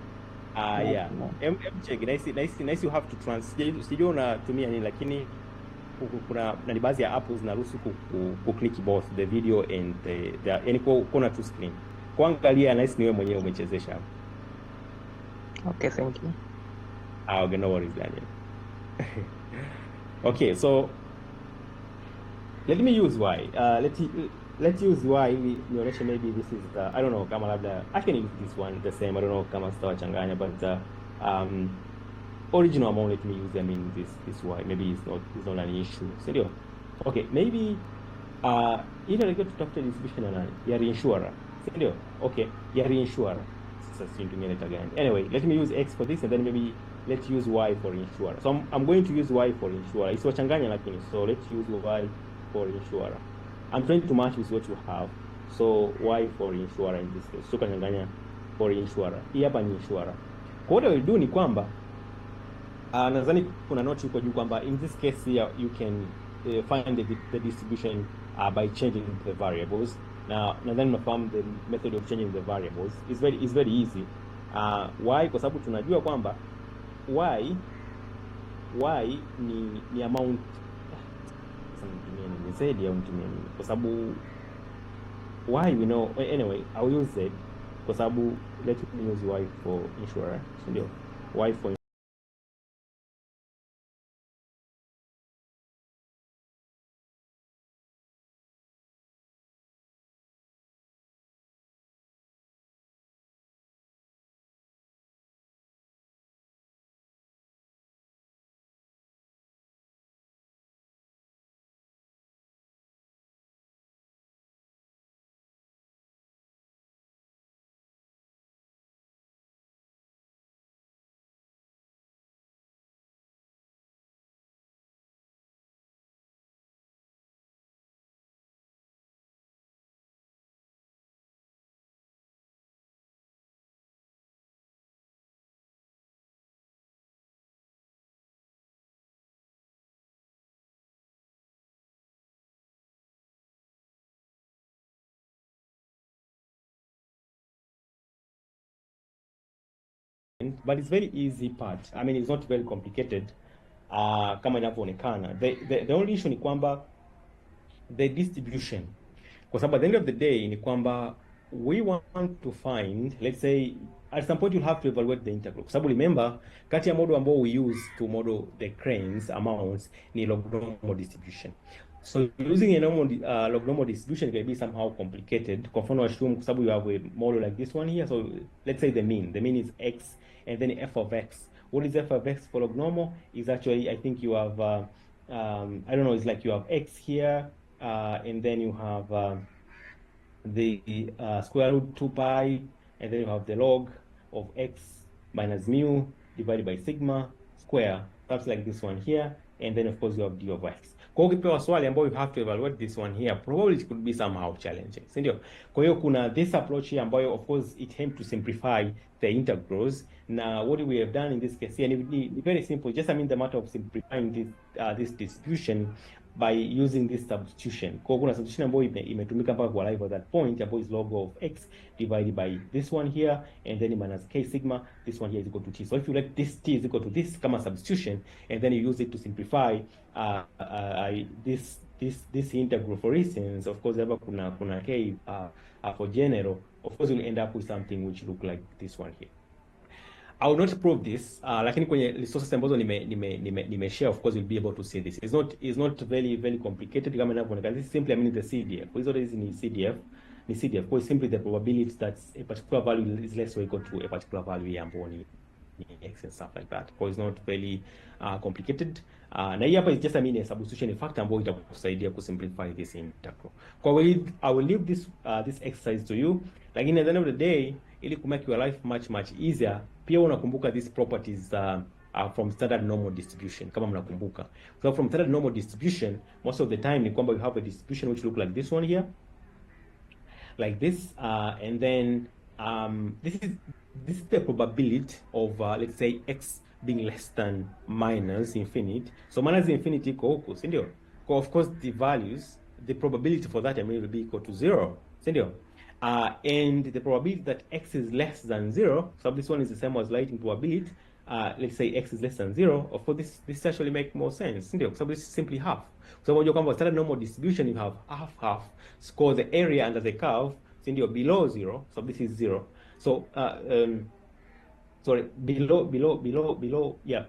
yeah, check, naisi you have to sijui unatumia nini, lakini kuna na baadhi ya apps zinaruhusu ku click both the video and the yani kuna two screen. Kuangalia naisi ni wewe mwenyewe umechezesha hapo. Okay, thank you. Okay, no worries, Daniel. Okay, so let me use Y. Let's use Y. Maybe this is I don't know, kama labda I can use this one the same. I don't know kama sitawachanganya, but original amount, let me use, I mean this Y. Maybe it's not an issue. Sindio? Okay, maybe either I get to talk to distribution ya reinsurer. Sindio? Okay, ya reinsurer. Anyway, let me use X for this, and then maybe let's use Y for insurer. So I'm going to use Y for insurer. It's wachanganya lakini. So let's use Y for insurer. I'm trying to match with what you have. So Y for insurer in this case. So kanyanganya for insurer. Hii hapa ni insurer. What I will do ni kwamba nadhani kuna note huko juu kwamba in this case here you can find the distribution by changing the variables. Now nadhani unafahamu the method of changing the variables. It's very easy. Why? Kwa sababu tunajua kwamba y ni amount, ni zaidi au mtumia nini, kwa sababu y we know anyway. I'll use Z. kwa sababu let me use y for insurer, si ndio? Y for but it's very easy part. I mean, it's not very complicated kama inavyoonekana. The only issue ni kwamba the distribution, kwa sababu at the end of the day ni kwamba we want to find, let's say at some point you'll have to evaluate the integral, kwa sababu remember kati ya model ambao we use to model the cranes amounts ni log-normal distribution. So using a normal log-normal distribution can be somehow complicated. Kwa mfano assume, kwa sababu you have a model like this one here, so let's say the mean is x and then f of x. What is f of x for log-normal? Is actually, I think you have I don't know, it's like you have x here and then you have the square root 2 pi, and then you have the log of x minus mu divided by sigma square, perhaps like this one here, and then of course you have d of x. Kwa hiyo ukipewa swali ambayo you have to evaluate this one here, probably it could be somehow challenging, si ndio? Kwa hiyo kuna this approach here ambayo of course it aims to simplify the integrals. Now what we have done in this case here ni very simple, just the matter of simplifying this distribution by using this substitution. Kwa kuna substitution ambayo imetumika mpaka kwa arrive at that point ambayo is log of x divided by this one here and then minus k sigma, this one here is equal to t. So if you let this t is equal to this kama substitution and then you use it to simplify this integral, for instance, of course hapa kuna k for general, of course you'll end up with something which look like this one here. I will not prove this, lakini kwenye resources ambazo nime share, of course you'll be able to see this. It's not very complicated kama inavyoonekana. This is simply, I mean, the CDF. Hizo hizi ni CDF. Kwa simply the probability that a particular value is less or equal to a particular value ambayo ni x and stuff like that. Kwa it's not very complicated. Na hii hapa is just, I mean, a substitution factor ambayo itakusaidia kusimplify this integral. Kwa I will leave this exercise to you. Lakini at the end of the day, ili ku make your life much easier, pia unakumbuka these properties from standard normal distribution kama mnakumbuka. So from standard normal distribution, most of the time ni kwamba you have a distribution which look like this one here, like this, and then this is the probability of let's say x being less than minus infinity. So minus infinity iko huku, si ndio? Of course the values, the probability for that, I mean, will be equal to 0, si ndio? And the probability that x is less than 0, so this one is the same as lighting probability. Let's say x is less than 0. Of course, this actually make more sense, so this is simply half. So when you come to standard normal distribution, you have half. Score the area under the curve, below 0. So this is 0. So sorry, below, yeah,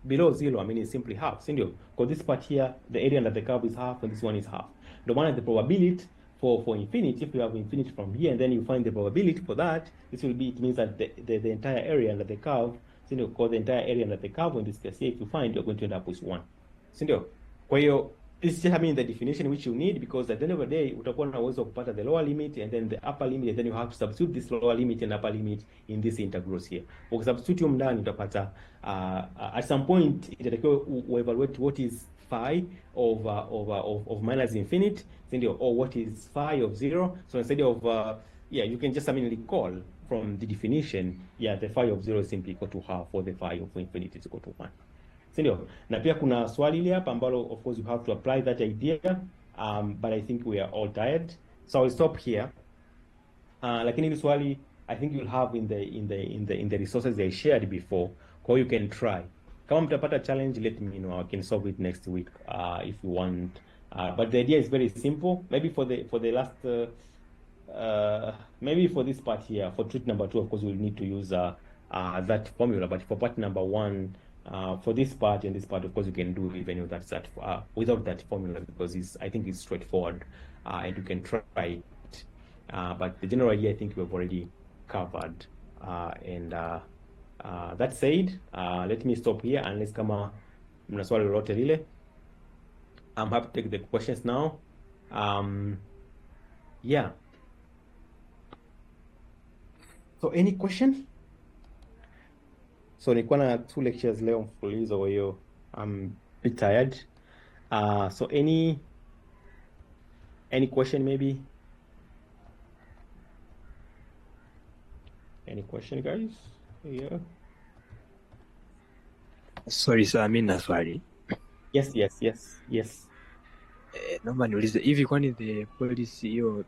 below 0. I mean, it's simply half, because this part here, the area under the curve is half, and this one is half. The one at the probability for infinity, if you have infinity from here and then you find the probability for that, this will be, it means that the entire area under the curve, because the entire area under the curve, in this case here, if you find, you're going to end up with 1. Kwa hiyo this is just, I mean, the definition which you need, because at the end of the day utakuwa na uwezo kupata the lower limit and then the upper limit, and then you have to substitute this lower limit and upper limit in this integrals here. Ukisubstitute huko ndani utapata at some point itatakiwa evaluate what is phi of minus infinity, or what is phi of 0. So instead of yeah, you can just, I mean, recall from the definition, yeah, the phi of 0 is simply equal to half, or the phi of infinity is equal to 1. Sindio? Na pia kuna swali ile hapa ambalo of course you have to apply that idea, but I think we are all tired, so I'll stop here. Lakini hili swali I think you'll have in the resources I shared before, or you can try. Kama mtapata challenge, let me know. I can solve it next week if you want. But the idea is very simple. Maybe for the last maybe for this part here, for treat number 2, of course, we'll need to use that formula. But for part number 1, for this part and this part, of course, you can do even without that formula, because I think it's straightforward, and you can try it. But the general idea, I think we've already covered. That said, let me stop here, unless kama mna swali lolote lile. I'm happy to take the questions now. Yeah. So any question? So nilikuwa na 2 lectures leo mfululizo, kwa hiyo I'm a bit tired. So any question maybe? Any question, guys? Yeah. Sorry sir, mimi na swali. Yes. Naomba niulize hivi, kwani the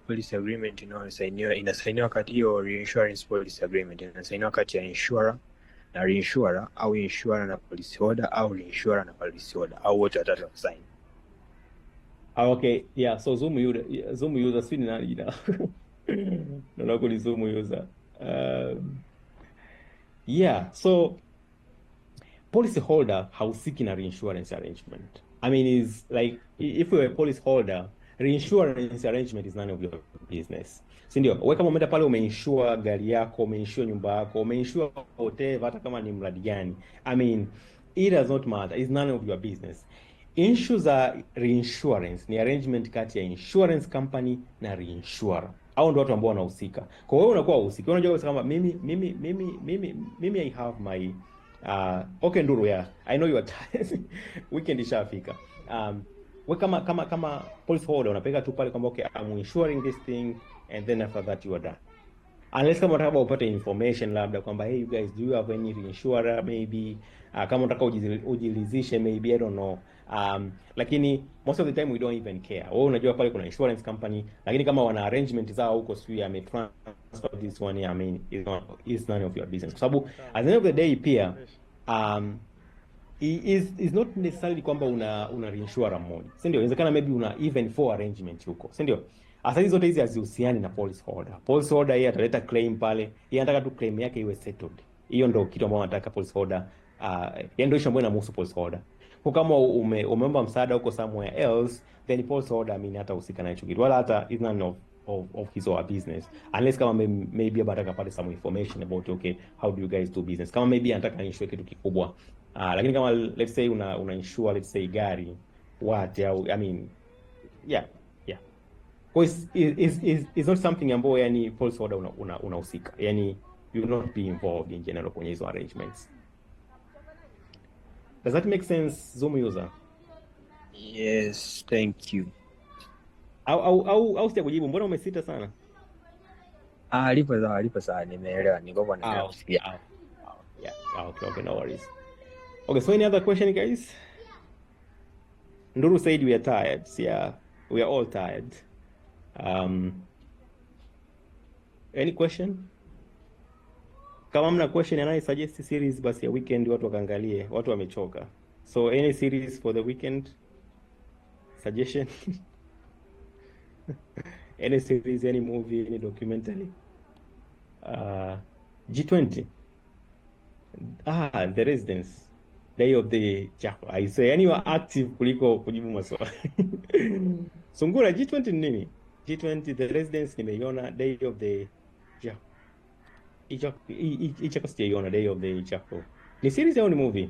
policy agreement inasainiwa wakati hiyo reinsurance policy agreement inasainiwa kati ya insurer na reinsurer, au insurer na policy holder, au reinsurer na policy holder, au wote watatu wasign? Okay, yeah, so Zoom user sio nani jina. Naona kuli Zoom user. Yeah, so policy holder hausiki na reinsurance arrangement. I mean, is like, if you're a policy holder, reinsurance arrangement is none of your business. Si ndio? Wewe kama umeenda pale umeinsure gari yako, umeinsure nyumba yako, umeinsure whatever, hata kama ni mradi gani. I mean, it does not matter. It's none of your business. Issues za reinsurance ni arrangement kati ya insurance company na reinsurer. Hao ndio watu ambao wanahusika. Kwa hiyo unakuwa uhusiki. Unajua kama mimi I have my okay Nduru, yeah. I know you are tired. Weekend ishafika. We kama policy holder unapeka tu pale kwamba okay, I'm insuring this thing, and then after that you are done. Unless kama unataka upate information labda kwamba hey you guys, do you have any reinsurer maybe, kama unataka ujilizishe maybe, I don't know. Lakini most of the time we don't even care. Wewe unajua pale kuna insurance company, lakini kama wana arrangement zao huko, sio transfer this one, I mean it's none of your business. Kwa sababu at the end of the day pia is not necessarily kwamba una reinsurer mmoja, si ndio? Inawezekana maybe una even 4 arrangement huko, si ndio? Asa hizo zote hizi hazihusiani na policy holder. Policy holder yeye ataleta claim pale, yeye anataka tu claim yake iwe settled. Hiyo ndio kitu ambacho anataka policy holder, yeye ndio ishu ambayo inamhusu policy holder. Kwa kama umeomba msaada huko somewhere else, then policy holder amini hata husika na hicho kitu, wala hata is none of his or her business, unless kama maybe anataka pale some information about okay, how do you guys do business, kama maybe anataka insure kitu kikubwa. Lakini kama let's say una insure let's say gari what, I mean yeah. It's not something ambayo yani policy holder unahusika, yani you will not be involved in general kwenye hizo arrangements. Does that make sense, Zoom user? Yes, thank you. Au sija kujibu, mbona umesita sana? Lipo sawa, nimeelewa, niko nakusikia. Yeah, okay, no worries. Okay, so any other question, guys? Nduru said we are tired. Yeah, we are all tired. Any question? Kama mna question and I suggest series basi ya weekend watu wakaangalie, watu wamechoka. So any series for the weekend suggestion? Any series, any movie, any documentary? G20. The Residence. Day of the Jackal. I say yani wa active kuliko kujibu maswali. Sungura, G20 ni nini? G20, The Residence nimeiona, Day of the Jackal. Ichako sijaiona, Day of the Jackal. Ni series au ni movie?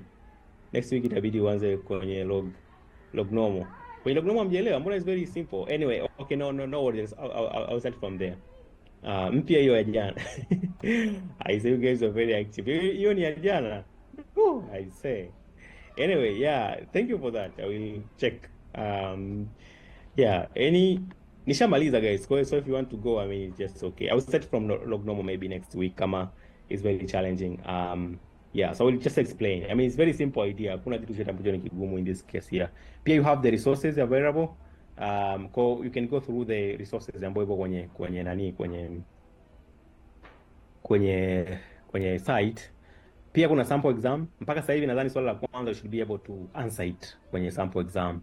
Next week itabidi uanze kwenye log normal. Kwenye log normal mjelewa, mbona is very simple. Anyway, okay, no worries. I'll start from there. Mpya hiyo ya jana. I say you guys are very active. Hiyo ni ya jana. I say. Anyway, yeah, thank you for that. I will check. Yeah, nishamaliza guys. So if you want to go, I mean, it's just okay. I will start from log normal maybe next week kama is very challenging. Yeah, so I will just explain. I mean, it's very simple idea. Hakuna kitu chochote ambacho ni kigumu in this case here. Pia you have the resources available. You can go through the resources ambayo ipo kwenye site. Pia kuna sample exam. Mpaka sasa hivi nadhani swali la kwanza you should be able to answer it kwenye sample exam.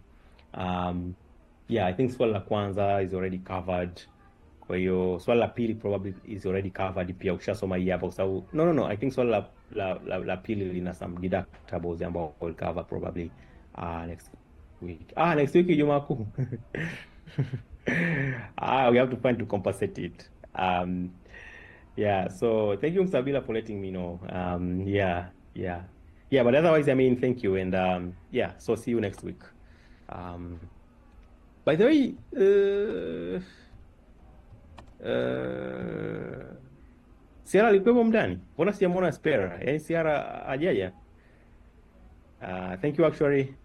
Yeah, I think swali la kwanza is already covered. Kwa hiyo swali la pili probably is already covered pia, ukishasoma hii hapa, kwa sababu no, I think swali la pili lina some deductibles ambao we'll cover probably next week. Next week Ijumaa Kuu. We have to find to compensate it. Yeah, so thank you Msabila for letting me know. Yeah, but otherwise, I mean, thank you, and yeah, so see you next week. By the way, Sierra alikuwepo mndani, mbona sijamwona spare? Yaani Sierra ajaja. Thank you actually.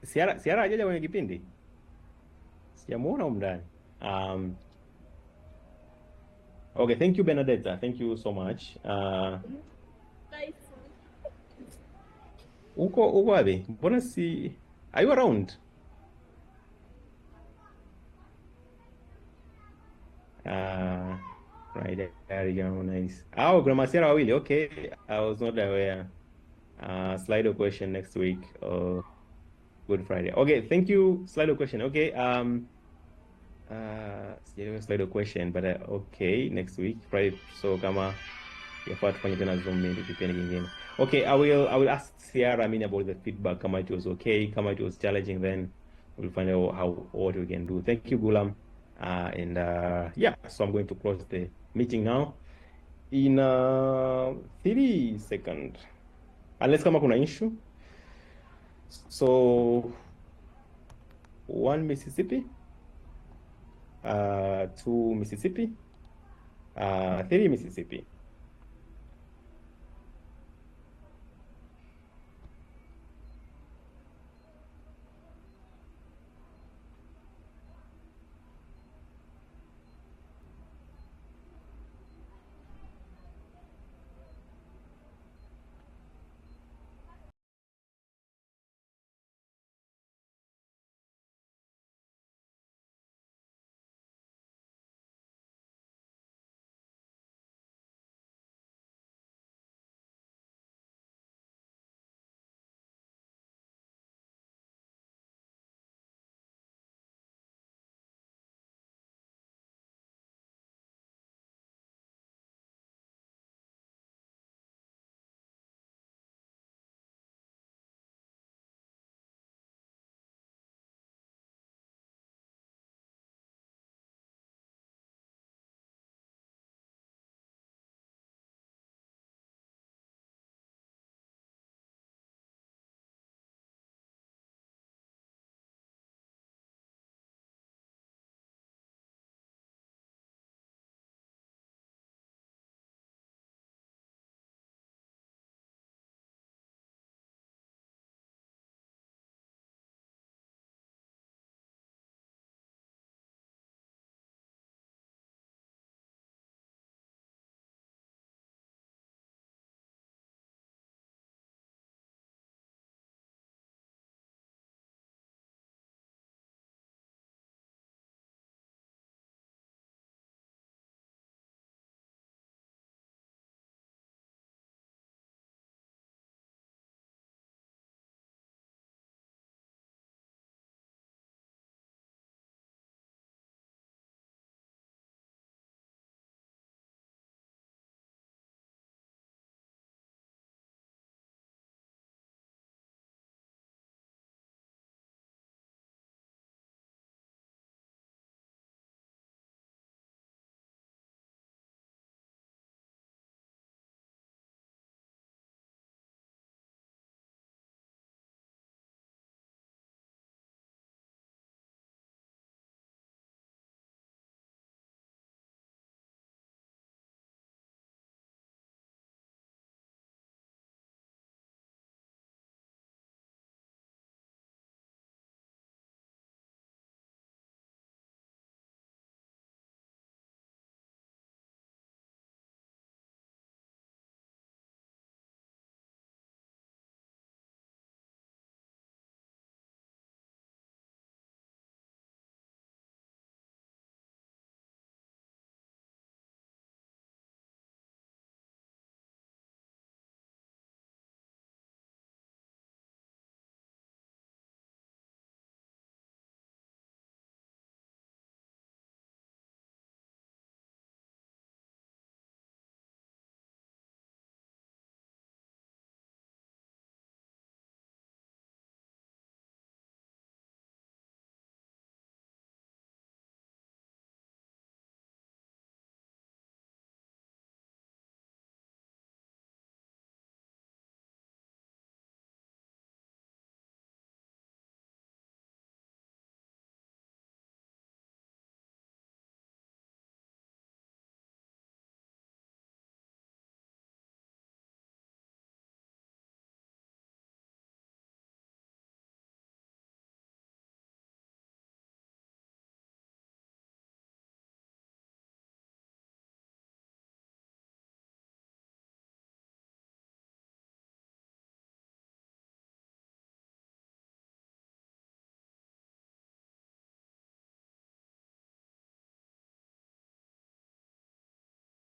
Sierra ajaja kwenye kipindi, sijamuona mndani. Okay, thank you Benedetta, thank you so much. Uko wapi? Mbona si... Are you around? Right, there you go, nice. Kuna Masiara wawili, okay. I was not aware. Slido question next week. Good Friday. Okay, thank you. Slido question, okay. Slido question, but okay, next week, Friday. So kama yafaa tufanye tena Zoom meeting kipindi kingine. Okay, I will ask Sierra about the feedback, kama it was okay, kama it was challenging, then we'll find out what we can do. Thank you, Gulam. And yeah, so I'm going to close the meeting now in 30 seconds. Unless kama kuna issue. So 1 Mississippi, 2 Mississippi, 3 Mississippi.